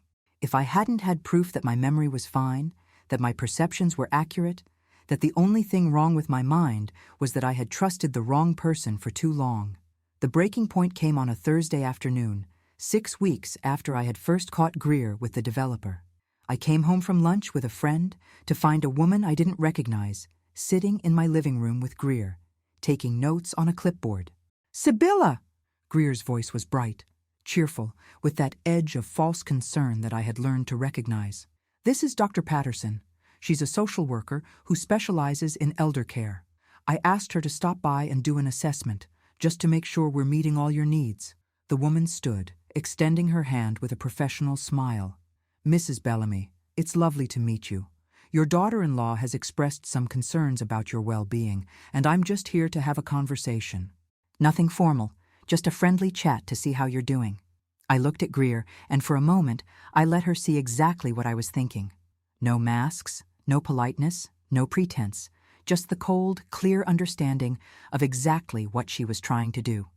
If I hadn't had proof that my memory was fine, that my perceptions were accurate, that the only thing wrong with my mind was that I had trusted the wrong person for too long. The breaking point came on a Thursday afternoon, 6 weeks after I had first caught Greer with the developer. I came home from lunch with a friend to find a woman I didn't recognize sitting in my living room with Greer, taking notes on a clipboard. "Sibylla!" Greer's voice was bright, cheerful, with that edge of false concern that I had learned to recognize. "This is Dr. Patterson. She's a social worker who specializes in elder care. I asked her to stop by and do an assessment, just to make sure we're meeting all your needs." The woman stood, extending her hand with a professional smile. "Mrs. Bellamy, it's lovely to meet you. Your daughter-in-law has expressed some concerns about your well-being, and I'm just here to have a conversation." "Nothing formal, just a friendly chat to see how you're doing." I looked at Greer, and for a moment I let her see exactly what I was thinking. No masks, no politeness, no pretense, just the cold, clear understanding of exactly what she was trying to do.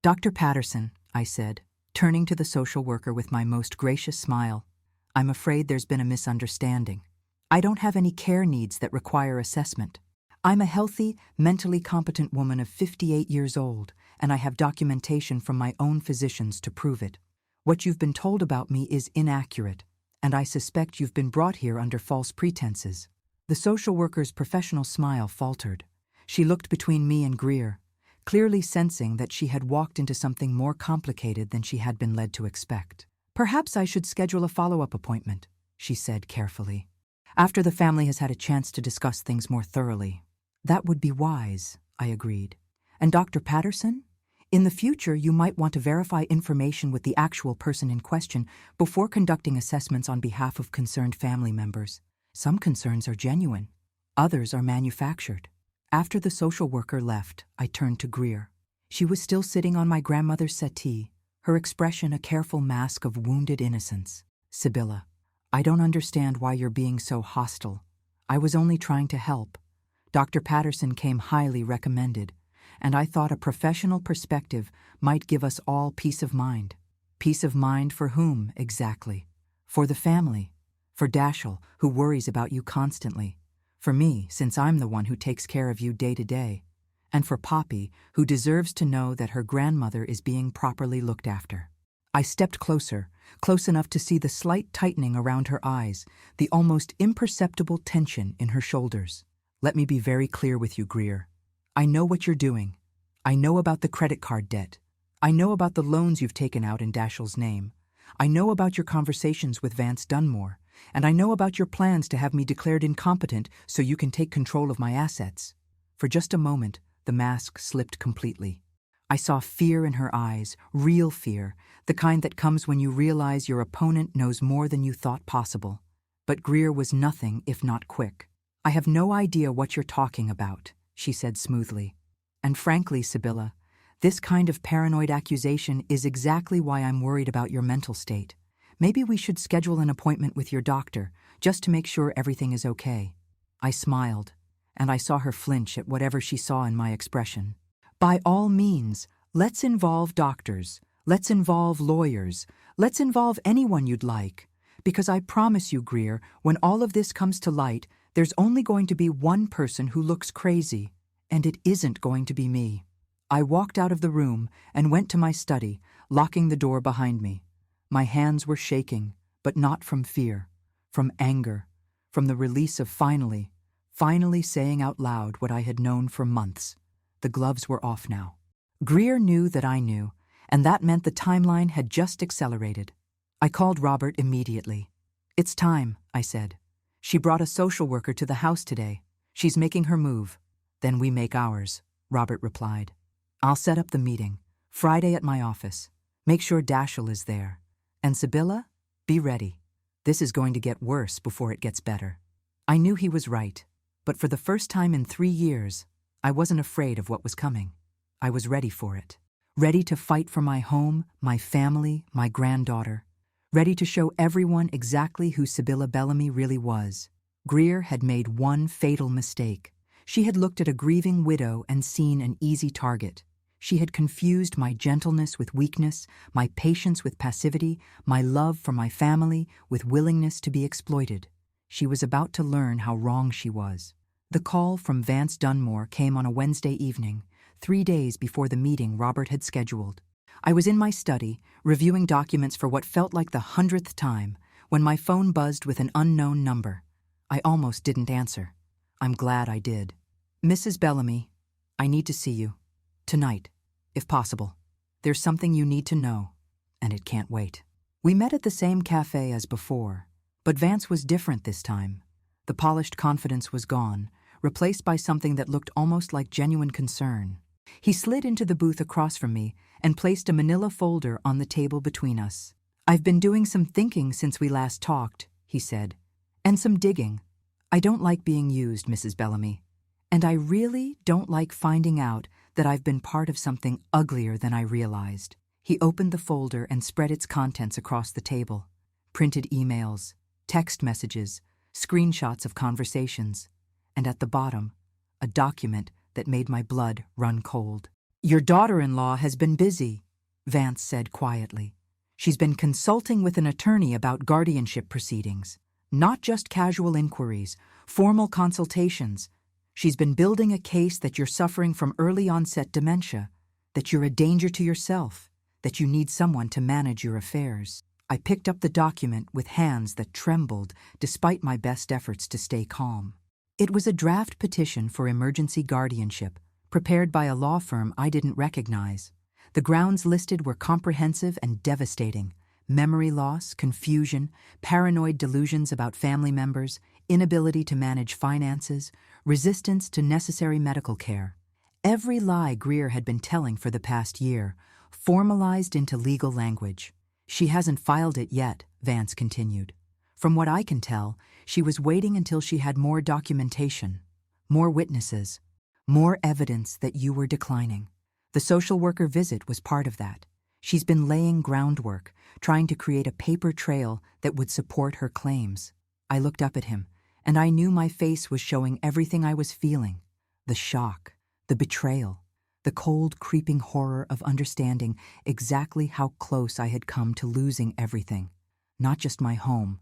"Dr. Patterson," I said, turning to the social worker with my most gracious smile, "I'm afraid there's been a misunderstanding. I don't have any care needs that require assessment. I'm a healthy, mentally competent woman of 58 years old, and I have documentation from my own physicians to prove it. What you've been told about me is inaccurate, and I suspect you've been brought here under false pretenses." The social worker's professional smile faltered. She looked between me and Greer, clearly sensing that she had walked into something more complicated than she had been led to expect. "Perhaps I should schedule a follow-up appointment," she said carefully, "after the family has had a chance to discuss things more thoroughly." "That would be wise," I agreed. "And Dr. Patterson? In the future, you might want to verify information with the actual person in question before conducting assessments on behalf of concerned family members. Some concerns are genuine. Others are manufactured." After the social worker left, I turned to Greer. She was still sitting on my grandmother's settee, her expression a careful mask of wounded innocence. "Sibylla, I don't understand why you're being so hostile. I was only trying to help. Dr. Patterson came highly recommended, and I thought a professional perspective might give us all peace of mind." "Peace of mind for whom, exactly?" "For the family. For Dashiell, who worries about you constantly. For me, since I'm the one who takes care of you day to day. And for Poppy, who deserves to know that her grandmother is being properly looked after." I stepped closer, close enough to see the slight tightening around her eyes, the almost imperceptible tension in her shoulders. "Let me be very clear with you, Greer. I know what you're doing. I know about the credit card debt. I know about the loans you've taken out in Dashiell's name. I know about your conversations with Vance Dunmore, and I know about your plans to have me declared incompetent so you can take control of my assets." For just a moment, the mask slipped completely. I saw fear in her eyes, real fear, the kind that comes when you realize your opponent knows more than you thought possible. But Greer was nothing if not quick. "I have no idea what you're talking about," she said smoothly. "And frankly, Sibylla, this kind of paranoid accusation is exactly why I'm worried about your mental state. Maybe we should schedule an appointment with your doctor, just to make sure everything is okay." I smiled, and I saw her flinch at whatever she saw in my expression. "By all means, let's involve doctors. Let's involve lawyers. Let's involve anyone you'd like. Because I promise you, Greer, when all of this comes to light, there's only going to be one person who looks crazy, and it isn't going to be me." I walked out of the room and went to my study, locking the door behind me. My hands were shaking, but not from fear, from anger, from the release of finally saying out loud what I had known for months. The gloves were off now. Greer knew that I knew, and that meant the timeline had just accelerated. I called Robert immediately. "It's time," I said. "She brought a social worker to the house today. She's making her move." "Then we make ours," Robert replied. "I'll set up the meeting, Friday at my office. Make sure Dashiell is there. And Sibylla, be ready. This is going to get worse before it gets better." I knew he was right, but for the first time in 3 years, I wasn't afraid of what was coming. I was ready for it. Ready to fight for my home, my family, my granddaughter. Ready to show everyone exactly who Sibylla Bellamy really was. Greer had made one fatal mistake. She had looked at a grieving widow and seen an easy target. She had confused my gentleness with weakness, my patience with passivity, my love for my family with willingness to be exploited. She was about to learn how wrong she was. The call from Vance Dunmore came on a Wednesday evening, 3 days before the meeting Robert had scheduled. I was in my study, reviewing documents for what felt like the 100th time, when my phone buzzed with an unknown number. I almost didn't answer. I'm glad I did. "Mrs. Bellamy, I need to see you. Tonight, if possible. There's something you need to know, and it can't wait." We met at the same cafe as before, but Vance was different this time. The polished confidence was gone, replaced by something that looked almost like genuine concern. He slid into the booth across from me and placed a manila folder on the table between us. "I've been doing some thinking since we last talked," he said, "and some digging. I don't like being used, Mrs. Bellamy, and I really don't like finding out that I've been part of something uglier than I realized." He opened the folder and spread its contents across the table. Printed emails, text messages, screenshots of conversations, and at the bottom, a document that made my blood run cold. "Your daughter-in-law has been busy," Vance said quietly. "She's been consulting with an attorney about guardianship proceedings. Not just casual inquiries, formal consultations. She's been building a case that you're suffering from early-onset dementia, that you're a danger to yourself, that you need someone to manage your affairs." I picked up the document with hands that trembled despite my best efforts to stay calm. It was a draft petition for emergency guardianship, prepared by a law firm I didn't recognize. The grounds listed were comprehensive and devastating: memory loss, confusion, paranoid delusions about family members, inability to manage finances, resistance to necessary medical care. Every lie Greer had been telling for the past year, formalized into legal language. "She hasn't filed it yet," Vance continued. "From what I can tell, she was waiting until she had more documentation, more witnesses, more evidence that you were declining. The social worker visit was part of that. She's been laying groundwork, trying to create a paper trail that would support her claims." I looked up at him, and I knew my face was showing everything I was feeling: the shock, the betrayal, the cold, creeping horror of understanding exactly how close I had come to losing everything. Not just my home,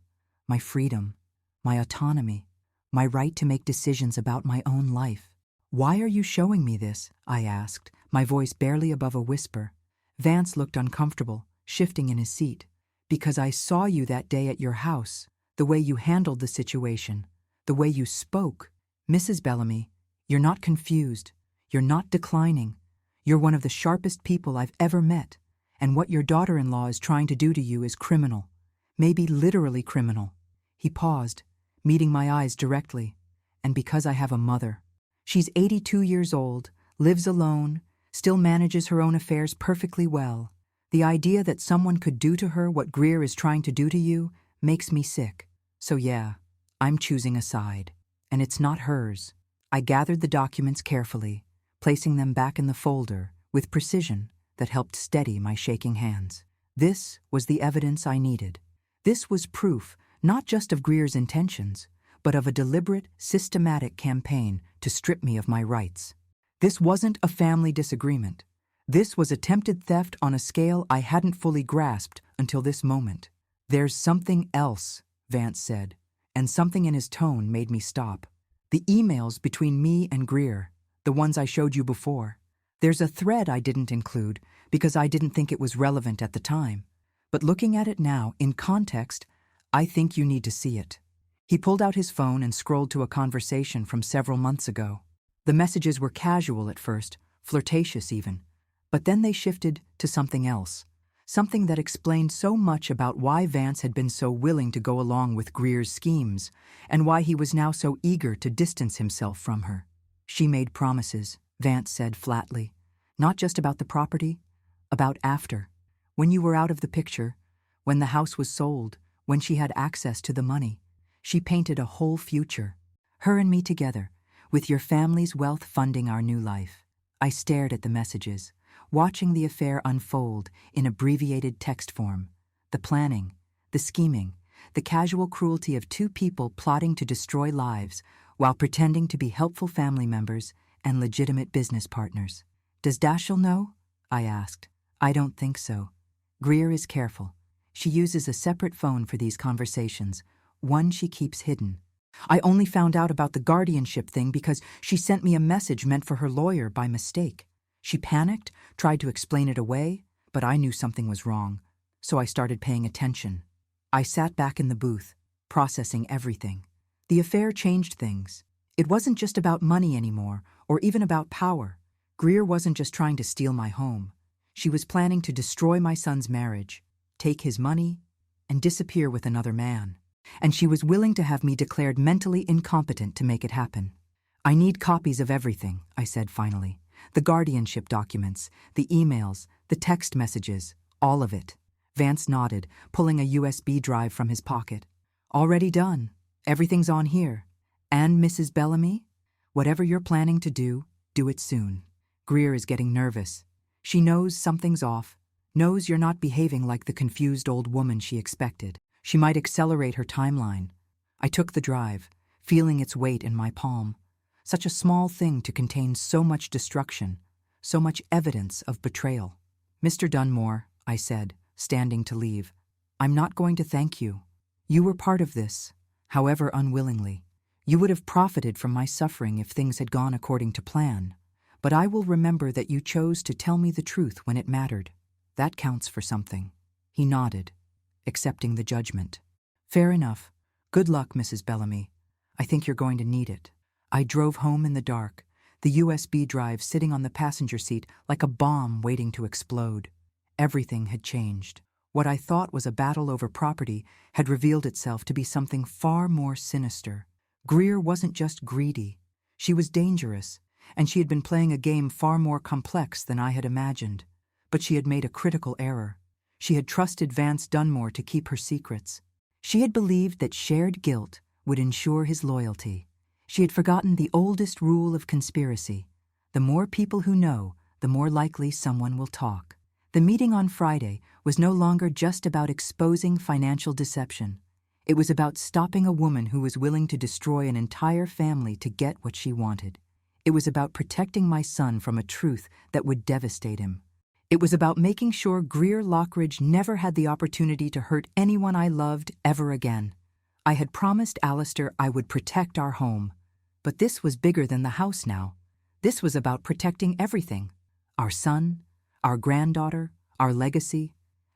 my freedom, my autonomy, my right to make decisions about my own life. "Why are you showing me this?" I asked, my voice barely above a whisper. Vance looked uncomfortable, shifting in his seat. "Because I saw you that day at your house, the way you handled the situation, the way you spoke. Mrs. Bellamy, you're not confused. You're not declining. You're one of the sharpest people I've ever met, and what your daughter-in-law is trying to do to you is criminal. Maybe literally criminal." He paused, meeting my eyes directly. "And because I have a mother. She's 82 years old, lives alone, still manages her own affairs perfectly well. The idea that someone could do to her what Greer is trying to do to you makes me sick. So yeah, I'm choosing a side. And it's not hers." I gathered the documents carefully, placing them back in the folder with precision that helped steady my shaking hands. This was the evidence I needed. This was proof not just of Greer's intentions, but of a deliberate, systematic campaign to strip me of my rights. This wasn't a family disagreement. This was attempted theft on a scale I hadn't fully grasped until this moment. "There's something else," Vance said, and something in his tone made me stop. "The emails between me and Greer, the ones I showed you before. There's a thread I didn't include because I didn't think it was relevant at the time. But looking at it now, in context, I think you need to see it." He pulled out his phone and scrolled to a conversation from several months ago. The messages were casual at first, flirtatious even, but then they shifted to something else, something that explained so much about why Vance had been so willing to go along with Greer's schemes, and why he was now so eager to distance himself from her. "She made promises," Vance said flatly, "not just about the property, about after. When you were out of the picture, when the house was sold, when she had access to the money. She painted a whole future. Her and me together, with your family's wealth funding our new life." I stared at the messages, watching the affair unfold in abbreviated text form. The planning, the scheming, the casual cruelty of two people plotting to destroy lives while pretending to be helpful family members and legitimate business partners. "Does Dashiell know?" I asked. "I don't think so. Greer is careful. She uses a separate phone for these conversations, one she keeps hidden. I only found out about the guardianship thing because she sent me a message meant for her lawyer by mistake. She panicked, tried to explain it away, but I knew something was wrong, so I started paying attention. I sat back in the booth, processing everything. The affair changed things. It wasn't just about money anymore, or even about power. Greer wasn't just trying to steal my home. She was planning to destroy my son's marriage, take his money, and disappear with another man. And she was willing to have me declared mentally incompetent to make it happen. I need copies of everything, I said finally. The guardianship documents, the emails, the text messages, all of it. Vance nodded, pulling a USB drive from his pocket. Already done. Everything's on here. And Mrs. Bellamy? Whatever you're planning to do it soon. Greer is getting nervous. She knows something's off, knows you're not behaving like the confused old woman she expected. She might accelerate her timeline. I took the drive, feeling its weight in my palm. Such a small thing to contain so much destruction, so much evidence of betrayal. Mr. Dunmore, I said, standing to leave, I'm not going to thank you. You were part of this, however unwillingly. You would have profited from my suffering if things had gone according to plan. But I will remember that you chose to tell me the truth when it mattered. That counts for something. He nodded, accepting the judgment. Fair enough. Good luck, Mrs. Bellamy. I think you're going to need it. I drove home in the dark, the USB drive sitting on the passenger seat like a bomb waiting to explode. Everything had changed. What I thought was a battle over property had revealed itself to be something far more sinister. Greer wasn't just greedy. She was dangerous, and she had been playing a game far more complex than I had imagined. But she had made a critical error. She had trusted Vance Dunmore to keep her secrets. She had believed that shared guilt would ensure his loyalty. She had forgotten the oldest rule of conspiracy. The more people who know, the more likely someone will talk. The meeting on Friday was no longer just about exposing financial deception. It was about stopping a woman who was willing to destroy an entire family to get what she wanted. It was about protecting my son from a truth that would devastate him. It was about making sure Greer Lockridge never had the opportunity to hurt anyone I loved ever again. I had promised Alistair I would protect our home. But this was bigger than the house now. This was about protecting everything. Our son, our granddaughter, our legacy.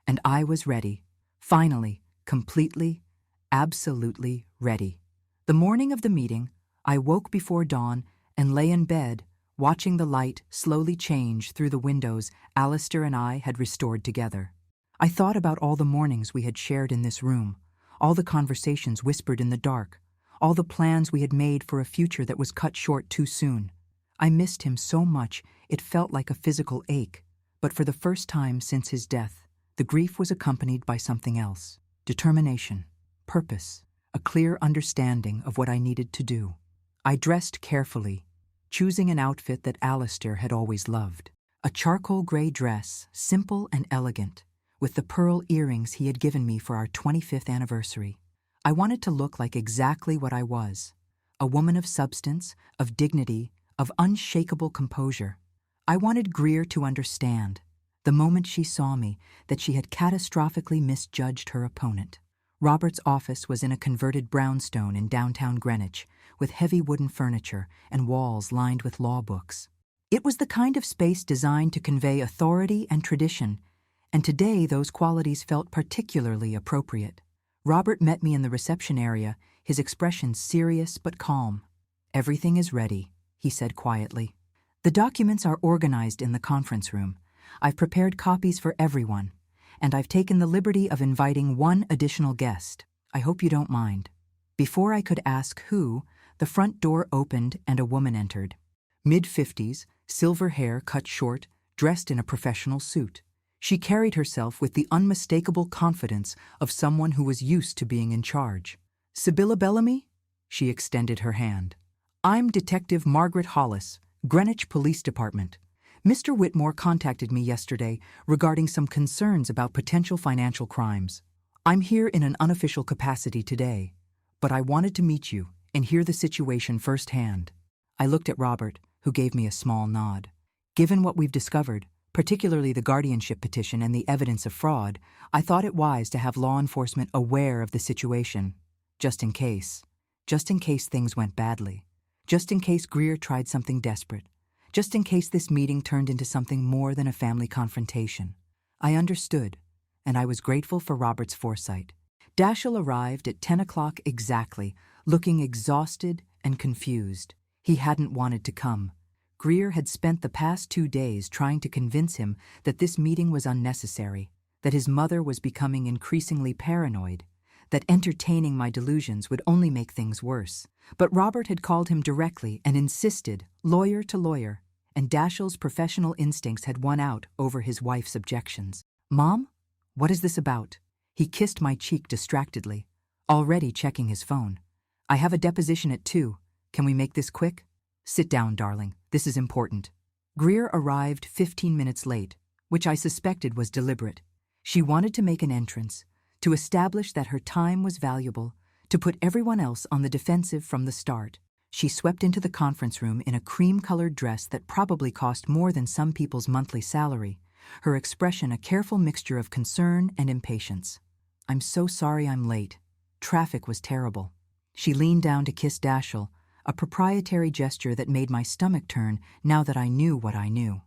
And I was ready. Finally, completely, absolutely ready. The morning of the meeting, I woke before dawn and lay in bed, watching the light slowly change through the windows Alistair and I had restored together. I thought about all the mornings we had shared in this room, all the conversations whispered in the dark, all the plans we had made for a future that was cut short too soon. I missed him so much it felt like a physical ache, but for the first time since his death, the grief was accompanied by something else: determination, purpose, a clear understanding of what I needed to do. I dressed carefully, choosing an outfit that Alistair had always loved. A charcoal gray dress, simple and elegant, with the pearl earrings he had given me for our 25th anniversary. I wanted to look like exactly what I was, a woman of substance, of dignity, of unshakable composure. I wanted Greer to understand, the moment she saw me, that she had catastrophically misjudged her opponent. Robert's office was in a converted brownstone in downtown Greenwich, with heavy wooden furniture and walls lined with law books. It was the kind of space designed to convey authority and tradition, and today those qualities felt particularly appropriate. Robert met me in the reception area, his expression serious but calm. "Everything is ready," he said quietly. "The documents are organized in the conference room. I've prepared copies for everyone, and I've taken the liberty of inviting one additional guest. I hope you don't mind." Before I could ask who, the front door opened and a woman entered. Mid-50s, silver hair cut short, dressed in a professional suit. She carried herself with the unmistakable confidence of someone who was used to being in charge. "Sibylla Bellamy?" She extended her hand. "I'm Detective Margaret Hollis, Greenwich Police Department. Mr. Whitmore contacted me yesterday regarding some concerns about potential financial crimes. I'm here in an unofficial capacity today, but I wanted to meet you and hear the situation firsthand." I looked at Robert, who gave me a small nod. Given what we've discovered, particularly the guardianship petition and the evidence of fraud, I thought it wise to have law enforcement aware of the situation, just in case things went badly, just in case Greer tried something desperate, just in case this meeting turned into something more than a family confrontation. I understood, and I was grateful for Robert's foresight. Dashiell arrived at 10 o'clock exactly, looking exhausted and confused. He hadn't wanted to come. Greer had spent the past 2 days trying to convince him that this meeting was unnecessary, that his mother was becoming increasingly paranoid, that entertaining my delusions would only make things worse. But Robert had called him directly and insisted, lawyer to lawyer, and Dashiell's professional instincts had won out over his wife's objections. "Mom? What is this about?" He kissed my cheek distractedly, already checking his phone. "I have a deposition at 2. Can we make this quick?" "Sit down, darling. This is important." Greer arrived 15 minutes late, which I suspected was deliberate. She wanted to make an entrance, to establish that her time was valuable, to put everyone else on the defensive from the start. She swept into the conference room in a cream-colored dress that probably cost more than some people's monthly salary, her expression a careful mixture of concern and impatience. "I'm so sorry I'm late. Traffic was terrible." She leaned down to kiss Dashiell, a proprietary gesture that made my stomach turn now that I knew what I knew.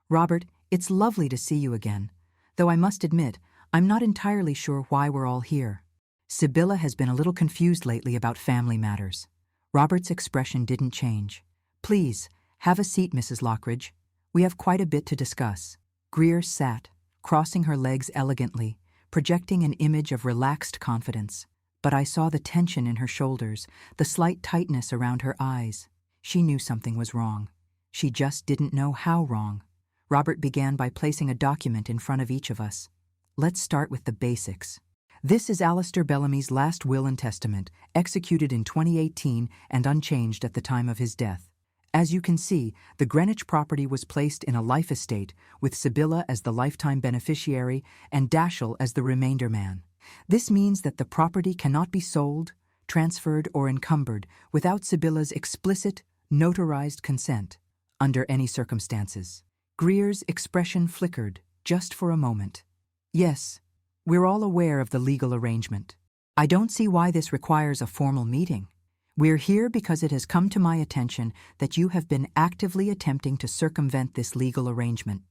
"Robert, it's lovely to see you again, though I must admit, I'm not entirely sure why we're all here. Sibylla has been a little confused lately about family matters." Robert's expression didn't change. "Please, have a seat, Mrs. Lockridge. We have quite a bit to discuss." Greer sat, crossing her legs elegantly, projecting an image of relaxed confidence. But I saw the tension in her shoulders, the slight tightness around her eyes. She knew something was wrong. She just didn't know how wrong. Robert began by placing a document in front of each of us. "Let's start with the basics. This is Alistair Bellamy's last will and testament, executed in 2018 and unchanged at the time of his death. As you can see, the Greenwich property was placed in a life estate, with Sibylla as the lifetime beneficiary and Dashiell as the remainder man. This means that the property cannot be sold, transferred, or encumbered without Sibylla's explicit, notarized consent, under any circumstances." Greer's expression flickered, just for a moment. "Yes, we're all aware of the legal arrangement. I don't see why this requires a formal meeting. We're here because it has come to my attention that you have been actively attempting to circumvent this legal arrangement."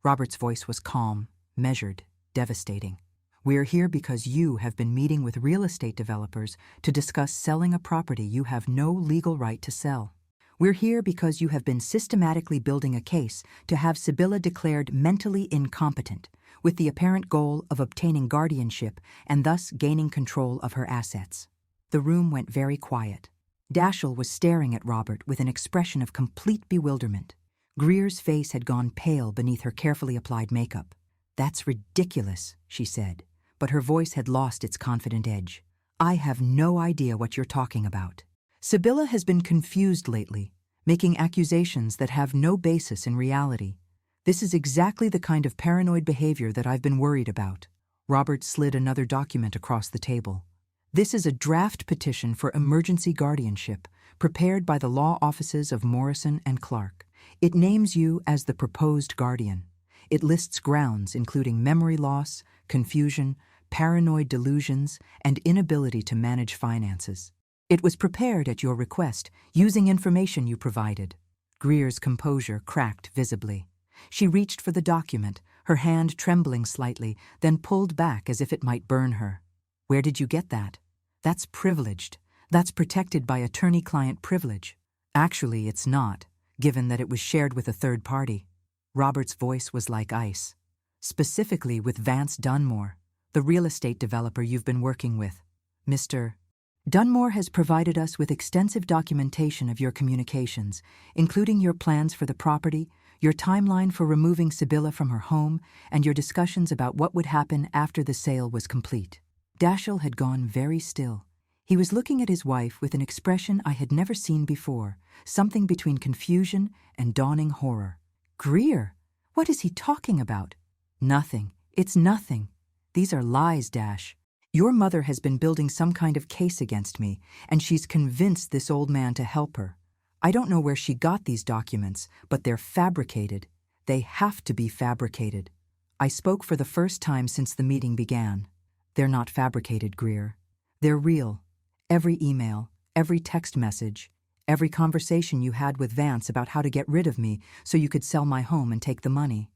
Robert's voice was calm, measured, devastating. "We're here because you have been meeting with real estate developers to discuss selling a property you have no legal right to sell. We're here because you have been systematically building a case to have Sibylla declared mentally incompetent, with the apparent goal of obtaining guardianship and thus gaining control of her assets." The room went very quiet. Dashiell was staring at Robert with an expression of complete bewilderment. Greer's face had gone pale beneath her carefully applied makeup. "That's ridiculous," she said, but her voice had lost its confident edge. "I have no idea what you're talking about. Sibylla has been confused lately, making accusations that have no basis in reality. This is exactly the kind of paranoid behavior that I've been worried about." Robert slid another document across the table. "This is a draft petition for emergency guardianship, prepared by the law offices of Morrison and Clark. It names you as the proposed guardian. It lists grounds including memory loss, confusion, paranoid delusions, and inability to manage finances. It was prepared at your request, using information you provided." Greer's composure cracked visibly. She reached for the document, her hand trembling slightly, then pulled back as if it might burn her. "Where did you get that? That's privileged. That's protected by attorney-client privilege." "Actually, it's not, given that it was shared with a third party." Robert's voice was like ice. "Specifically with Vance Dunmore, the real estate developer you've been working with. Mr. Dunmore has provided us with extensive documentation of your communications, including your plans for the property, your timeline for removing Sibylla from her home, and your discussions about what would happen after the sale was complete." Dashiell had gone very still. He was looking at his wife with an expression I had never seen before, something between confusion and dawning horror. "Greer, what is he talking about?" "Nothing. It's nothing. These are lies, Dash. Your mother has been building some kind of case against me, and she's convinced this old man to help her. I don't know where she got these documents, but they're fabricated. They have to be fabricated. I spoke for the first time since the meeting began. They're not fabricated, Greer. They're real. Every email, every text message, Every conversation you had with Vance about how to get rid of me so you could sell my home and take the money.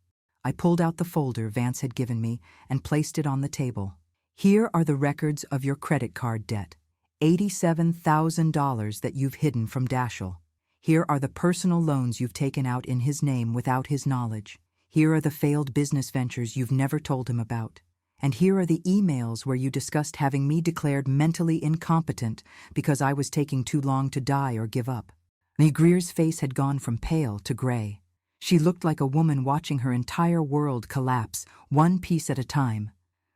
I pulled out the folder Vance had given me and placed it on the table. Here are the records of your credit card debt. $87,000 that you've hidden from Dashiell. Here are the personal loans you've taken out in his name without his knowledge. Here are the failed business ventures you've never told him about. And here are the emails where you discussed having me declared mentally incompetent because I was taking too long to die or give up. Greer's face had gone from pale to gray. She looked like a woman watching her entire world collapse, one piece at a time.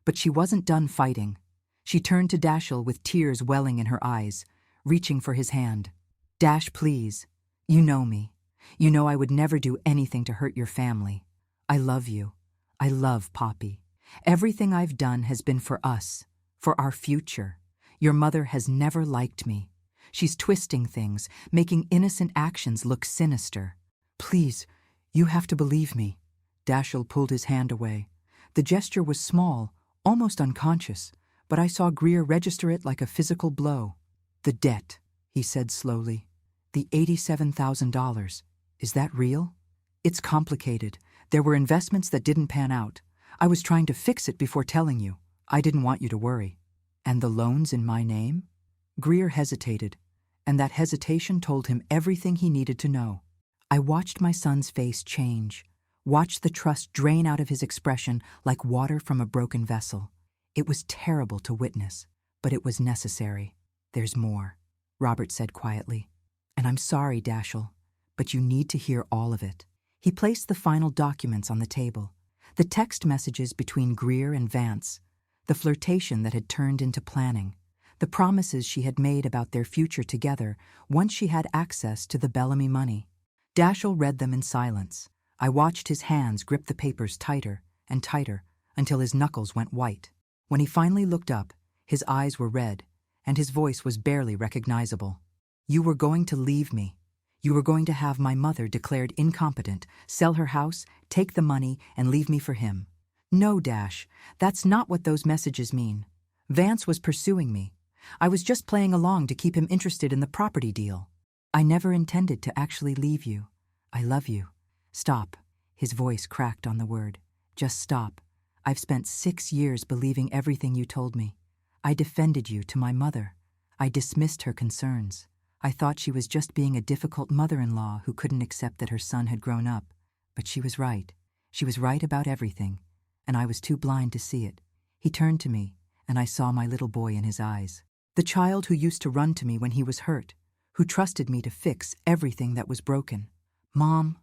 But she wasn't done fighting. She turned to Dashiell with tears welling in her eyes, reaching for his hand. Dash, please. You know me. You know I would never do anything to hurt your family. I love you. I love Poppy. Everything I've done has been for us, for our future. Your mother has never liked me. She's twisting things, making innocent actions look sinister. Please, you have to believe me. Dashiell pulled his hand away. The gesture was small, almost unconscious, but I saw Greer register it like a physical blow. The debt, he said slowly. The $87,000. Is that real? It's complicated. There were investments that didn't pan out. I was trying to fix it before telling you. I didn't want you to worry. And the loans in my name? Greer hesitated, and that hesitation told him everything he needed to know. I watched my son's face change, watched the trust drain out of his expression like water from a broken vessel. It was terrible to witness, but it was necessary. There's more, Robert said quietly. And I'm sorry, Dashiell, but you need to hear all of it. He placed the final documents on the table. The text messages between Greer and Vance, the flirtation that had turned into planning, the promises she had made about their future together once she had access to the Bellamy money. Dashiell read them in silence. I watched his hands grip the papers tighter and tighter until his knuckles went white. When he finally looked up, his eyes were red, and his voice was barely recognizable. You were going to leave me. You were going to have my mother declared incompetent, sell her house, take the money, and leave me for him. No, Dash, that's not what those messages mean. Vance was pursuing me. I was just playing along to keep him interested in the property deal. I never intended to actually leave you. I love you. Stop. His voice cracked on the word. Just stop. I've spent 6 years believing everything you told me. I defended you to my mother. I dismissed her concerns. I thought she was just being a difficult mother-in-law who couldn't accept that her son had grown up. But she was right. She was right about everything, and I was too blind to see it. He turned to me, and I saw my little boy in his eyes. The child who used to run to me when he was hurt, who trusted me to fix everything that was broken. Mom,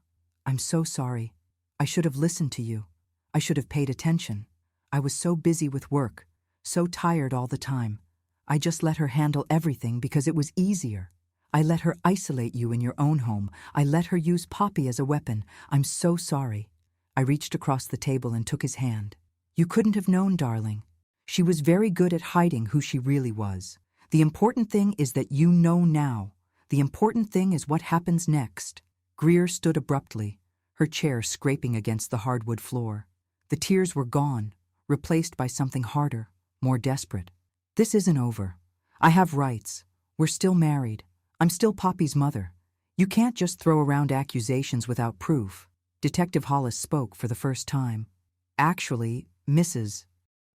I'm so sorry. I should have listened to you. I should have paid attention. I was so busy with work, so tired all the time. I just let her handle everything because it was easier. I let her isolate you in your own home. I let her use Poppy as a weapon. I'm so sorry. I reached across the table and took his hand. You couldn't have known, darling. She was very good at hiding who she really was. The important thing is that you know now. The important thing is what happens next. Greer stood abruptly, her chair scraping against the hardwood floor. The tears were gone, replaced by something harder, more desperate. This isn't over. I have rights. We're still married. I'm still Poppy's mother. You can't just throw around accusations without proof. Detective Hollis spoke for the first time. Actually, Mrs.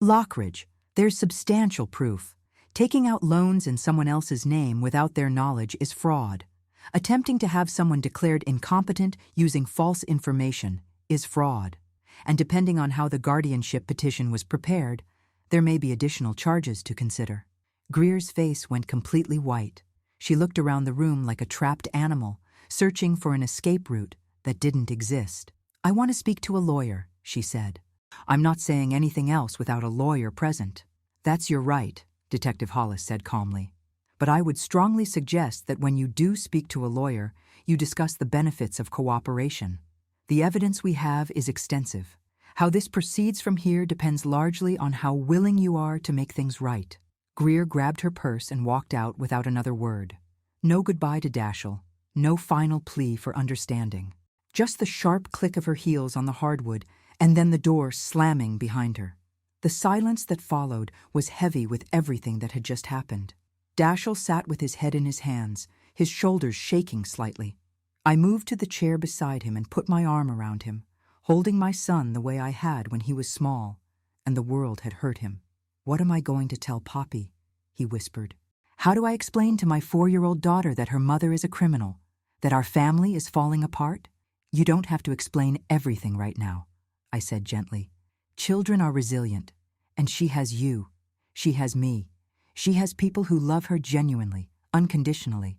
Lockridge, there's substantial proof. Taking out loans in someone else's name without their knowledge is fraud. Attempting to have someone declared incompetent using false information is fraud. And depending on how the guardianship petition was prepared, there may be additional charges to consider. Greer's face went completely white. She looked around the room like a trapped animal, searching for an escape route that didn't exist. I want to speak to a lawyer, she said. I'm not saying anything else without a lawyer present. That's your right, Detective Hollis said calmly. But I would strongly suggest that when you do speak to a lawyer, you discuss the benefits of cooperation. The evidence we have is extensive. How this proceeds from here depends largely on how willing you are to make things right. Greer grabbed her purse and walked out without another word. No goodbye to Dashiell, no final plea for understanding. Just the sharp click of her heels on the hardwood, and then the door slamming behind her. The silence that followed was heavy with everything that had just happened. Dashiell sat with his head in his hands, his shoulders shaking slightly. I moved to the chair beside him and put my arm around him, holding my son the way I had when he was small, and the world had hurt him. "What am I going to tell Poppy?" he whispered. "How do I explain to my 4-year-old daughter that her mother is a criminal, that our family is falling apart?" "You don't have to explain everything right now," I said gently. "Children are resilient, and she has you. She has me. She has people who love her genuinely, unconditionally.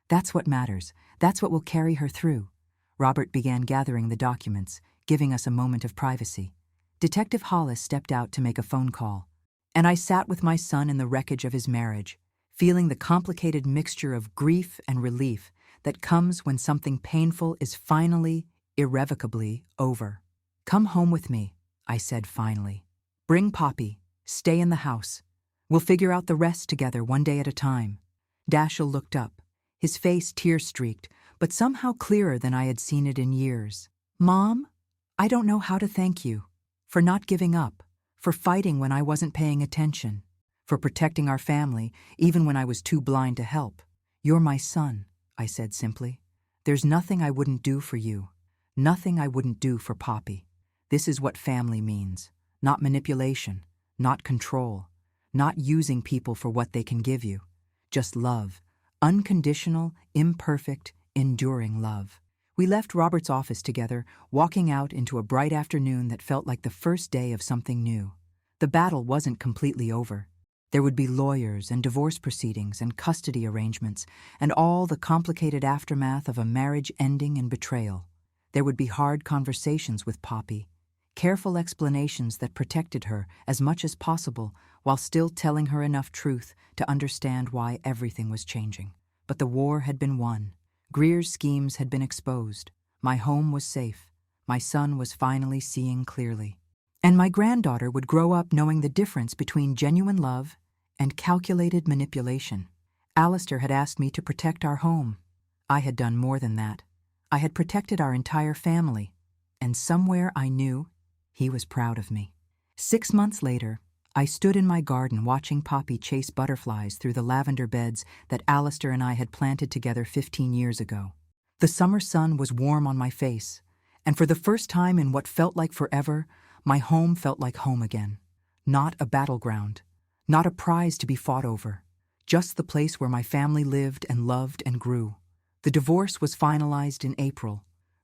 That's what matters. That's what will carry her through." Robert began gathering the documents, giving us a moment of privacy. Detective Hollis stepped out to make a phone call, and I sat with my son in the wreckage of his marriage, feeling the complicated mixture of grief and relief that comes when something painful is finally, irrevocably over. "Come home with me," I said finally. "Bring Poppy. Stay in the house. We'll figure out the rest together one day at a time." Dashiell looked up, his face tear-streaked, but somehow clearer than I had seen it in years. "Mom, I don't know how to thank you. For not giving up, for fighting when I wasn't paying attention, for protecting our family even when I was too blind to help. You're my son," I said simply. "There's nothing I wouldn't do for you. Nothing I wouldn't do for Poppy. This is what family means. Not manipulation, not control, not using people for what they can give you. Just love. Unconditional, imperfect, enduring love." We left Robert's office together, walking out into a bright afternoon that felt like the first day of something new. The battle wasn't completely over. There would be lawyers and divorce proceedings and custody arrangements and all the complicated aftermath of a marriage ending in betrayal. There would be hard conversations with Poppy, careful explanations that protected her as much as possible while still telling her enough truth to understand why everything was changing. But the war had been won. Greer's schemes had been exposed. My home was safe. My son was finally seeing clearly. And my granddaughter would grow up knowing the difference between genuine love and calculated manipulation. Alistair had asked me to protect our home. I had done more than that. I had protected our entire family. And somewhere I knew he was proud of me. 6 months later, I stood in my garden watching Poppy chase butterflies through the lavender beds that Alistair and I had planted together 15 years ago. The summer sun was warm on my face, and for the first time in what felt like forever, my home felt like home again. Not a battleground, not a prize to be fought over, just the place where my family lived and loved and grew. The divorce was finalized in April.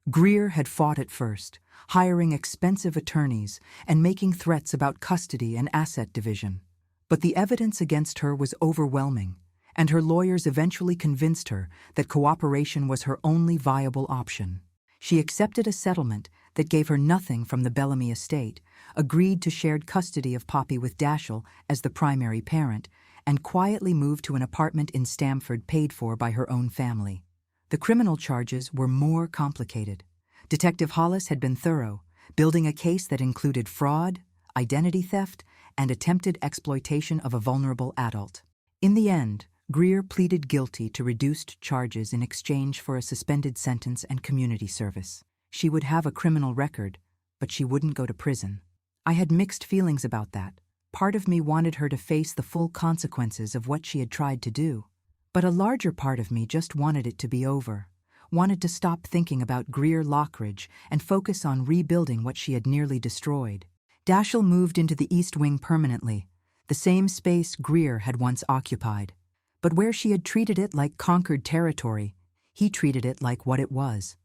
Greer had fought it first, hiring expensive attorneys and making threats about custody and asset division. But the evidence against her was overwhelming, and her lawyers eventually convinced her that cooperation was her only viable option. She accepted a settlement that gave her nothing from the Bellamy estate, agreed to shared custody of Poppy with Dashiell as the primary parent, and quietly moved to an apartment in Stamford paid for by her own family. The criminal charges were more complicated. Detective Hollis had been thorough, building a case that included fraud, identity theft, and attempted exploitation of a vulnerable adult. In the end, Greer pleaded guilty to reduced charges in exchange for a suspended sentence and community service. She would have a criminal record, but she wouldn't go to prison. I had mixed feelings about that. Part of me wanted her to face the full consequences of what she had tried to do. But a larger part of me just wanted it to be over, wanted to stop thinking about Greer Lockridge and focus on rebuilding what she had nearly destroyed. Dashiell moved into the East Wing permanently, the same space Greer had once occupied. But where she had treated it like conquered territory, he treated it like what it was,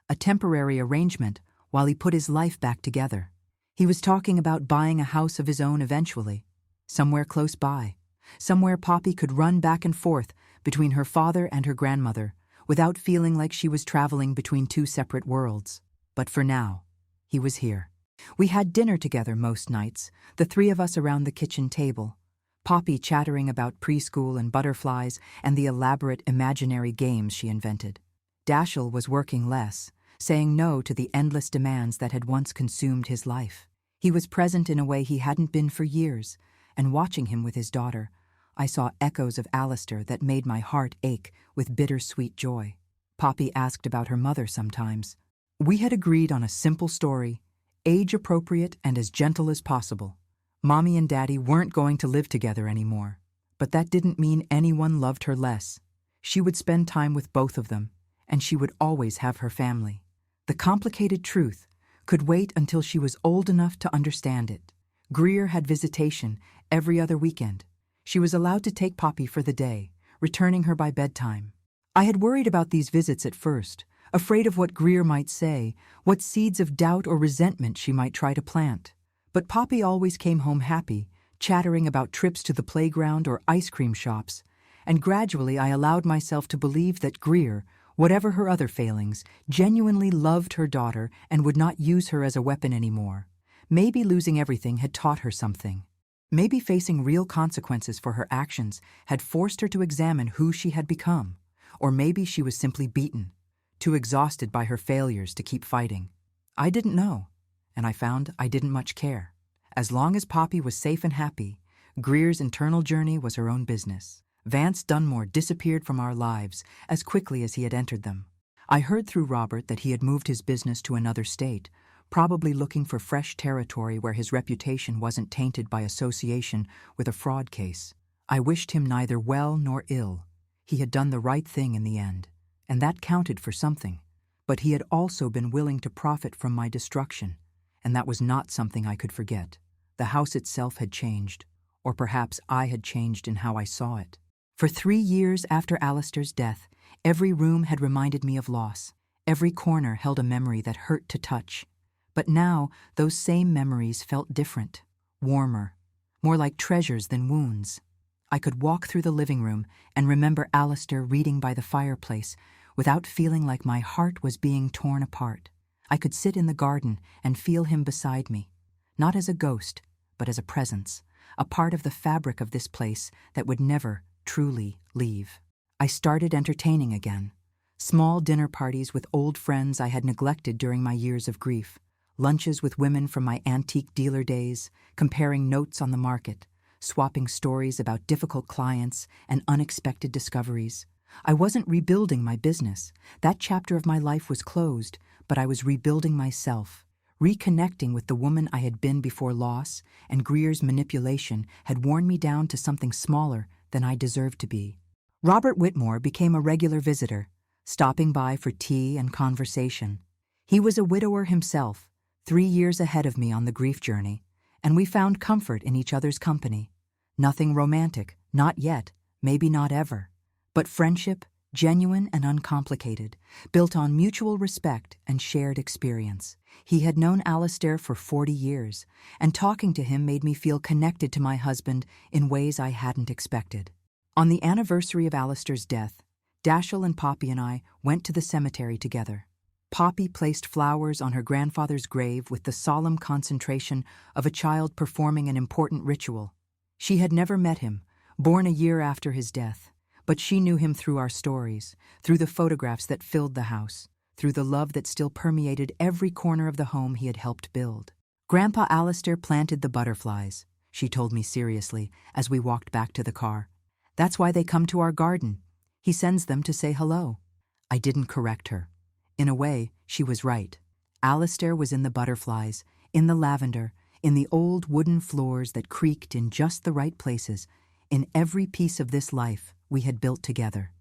a temporary arrangement while he put his life back together. He was talking about buying a house of his own eventually, somewhere close by, somewhere Poppy could run back and forth between her father and her grandmother without feeling like she was traveling between two separate worlds. But for now, he was here. We had dinner together most nights, the three of us around the kitchen table, Poppy chattering about preschool and butterflies and the elaborate imaginary games she invented. Dashiell was working less, saying no to the endless demands that had once consumed his life. He was present in a way he hadn't been for years, and watching him with his daughter, I saw echoes of Alistair that made my heart ache with bittersweet joy. Poppy asked about her mother sometimes. We had agreed on a simple story, age-appropriate and as gentle as possible. Mommy and Daddy weren't going to live together anymore, but that didn't mean anyone loved her less. She would spend time with both of them, and she would always have her family. The complicated truth could wait until she was old enough to understand it. Greer had visitation every other weekend. She was allowed to take Poppy for the day, returning her by bedtime. I had worried about these visits at first, afraid of what Greer might say, what seeds of doubt or resentment she might try to plant. But Poppy always came home happy, chattering about trips to the playground or ice cream shops, and gradually I allowed myself to believe that Greer, whatever her other failings, genuinely loved her daughter and would not use her as a weapon anymore. Maybe losing everything had taught her something. Maybe facing real consequences for her actions had forced her to examine who she had become. Or maybe she was simply beaten, too exhausted by her failures to keep fighting. I didn't know, and I found I didn't much care. As long as Poppy was safe and happy, Greer's internal journey was her own business. Vance Dunmore disappeared from our lives as quickly as he had entered them. I heard through Robert that he had moved his business to another state, probably looking for fresh territory where his reputation wasn't tainted by association with a fraud case. I wished him neither well nor ill. He had done the right thing in the end, and that counted for something. But he had also been willing to profit from my destruction, and that was not something I could forget. The house itself had changed, or perhaps I had changed in how I saw it. For 3 years after Alistair's death, every room had reminded me of loss. Every corner held a memory that hurt to touch. But now, those same memories felt different, warmer, more like treasures than wounds. I could walk through the living room and remember Alistair reading by the fireplace without feeling like my heart was being torn apart. I could sit in the garden and feel him beside me, not as a ghost, but as a presence, a part of the fabric of this place that would never truly leave. I started entertaining again. Small dinner parties with old friends I had neglected during my years of grief. Lunches with women from my antique dealer days, comparing notes on the market, swapping stories about difficult clients and unexpected discoveries. I wasn't rebuilding my business. That chapter of my life was closed, but I was rebuilding myself. Reconnecting with the woman I had been before loss, and Greer's manipulation had worn me down to something smaller than I deserved to be. Robert Whitmore became a regular visitor, stopping by for tea and conversation. He was a widower himself, 3 years ahead of me on the grief journey, and we found comfort in each other's company. Nothing romantic, not yet, maybe not ever, but friendship, genuine and uncomplicated, built on mutual respect and shared experience. He had known Alistair for 40 years, and talking to him made me feel connected to my husband in ways I hadn't expected. On the anniversary of Alistair's death, Dashiell and Poppy and I went to the cemetery together. Poppy placed flowers on her grandfather's grave with the solemn concentration of a child performing an important ritual. She had never met him, born a year after his death, but she knew him through our stories, through the photographs that filled the house, through the love that still permeated every corner of the home he had helped build. Grandpa Alistair planted the butterflies, she told me seriously as we walked back to the car. That's why they come to our garden. He sends them to say hello. I didn't correct her. In a way, she was right. Alistair was in the butterflies, in the lavender, in the old wooden floors that creaked in just the right places, in every piece of this life we had built together.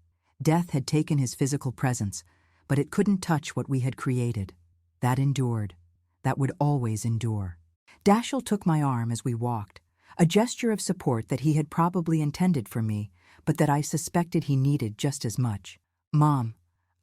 Death had taken his physical presence, but it couldn't touch what we had created. That endured. That would always endure. Dashiell took my arm as we walked, a gesture of support that he had probably intended for me, but that I suspected he needed just as much. Mom,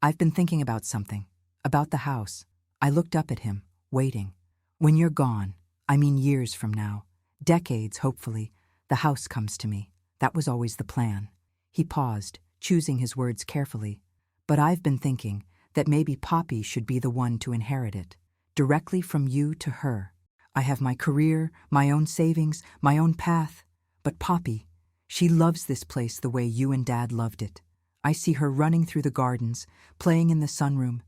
I've been thinking about something. About the house. I looked up at him, waiting. When you're gone, I mean years from now, decades hopefully, the house comes to me. That was always the plan. He paused, choosing his words carefully. But I've been thinking that maybe Poppy should be the one to inherit it, directly from you to her. I have my career, my own savings, my own path. But Poppy, she loves this place the way you and Dad loved it. I see her running through the gardens, playing in the sunroom,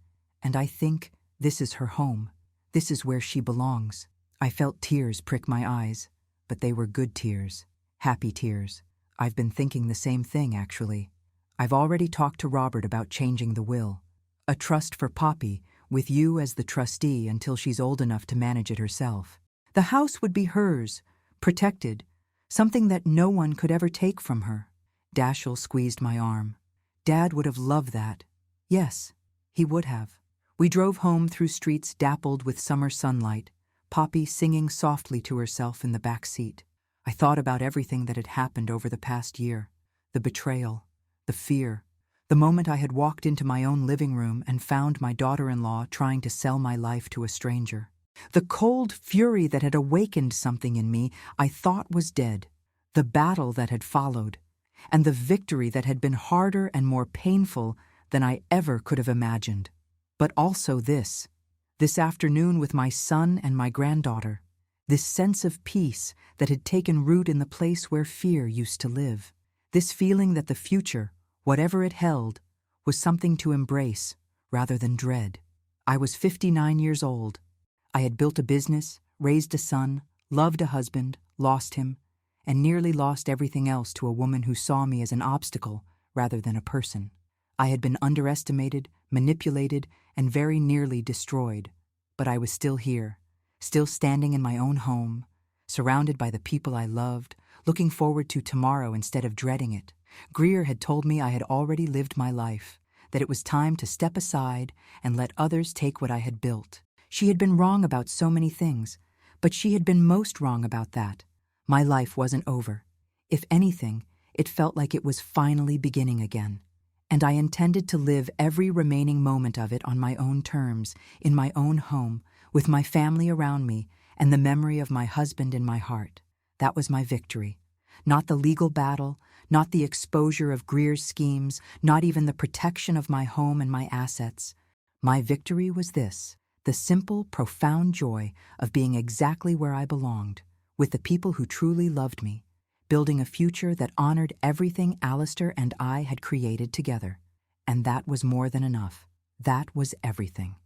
and I think this is her home. This is where she belongs. I felt tears prick my eyes, but they were good tears, happy tears. I've been thinking the same thing, actually. I've already talked to Robert about changing the will. A trust for Poppy, with you as the trustee until she's old enough to manage it herself. The house would be hers, protected, something that no one could ever take from her. Dashiell squeezed my arm. Dad would have loved that. Yes, he would have. We drove home through streets dappled with summer sunlight, Poppy singing softly to herself in the back seat. I thought about everything that had happened over the past year. The betrayal, the fear, the moment I had walked into my own living room and found my daughter-in-law trying to sell my life to a stranger. The cold fury that had awakened something in me I thought was dead. The battle that had followed, and the victory that had been harder and more painful than I ever could have imagined. But also this afternoon with my son and my granddaughter, this sense of peace that had taken root in the place where fear used to live, this feeling that the future, whatever it held, was something to embrace rather than dread. I was 59 years old. I had built a business, raised a son, loved a husband, lost him, and nearly lost everything else to a woman who saw me as an obstacle rather than a person. I had been underestimated, manipulated, and very nearly destroyed, but I was still here, still standing in my own home, surrounded by the people I loved, looking forward to tomorrow instead of dreading it. Greer had told me I had already lived my life, that it was time to step aside and let others take what I had built. She had been wrong about so many things, but she had been most wrong about that. My life wasn't over. If anything, it felt like it was finally beginning again. And I intended to live every remaining moment of it on my own terms, in my own home, with my family around me, and the memory of my husband in my heart. That was my victory. Not the legal battle, not the exposure of Greer's schemes, not even the protection of my home and my assets. My victory was this: the simple, profound joy of being exactly where I belonged, with the people who truly loved me, building a future that honored everything Alistair and I had created together. And that was more than enough. That was everything.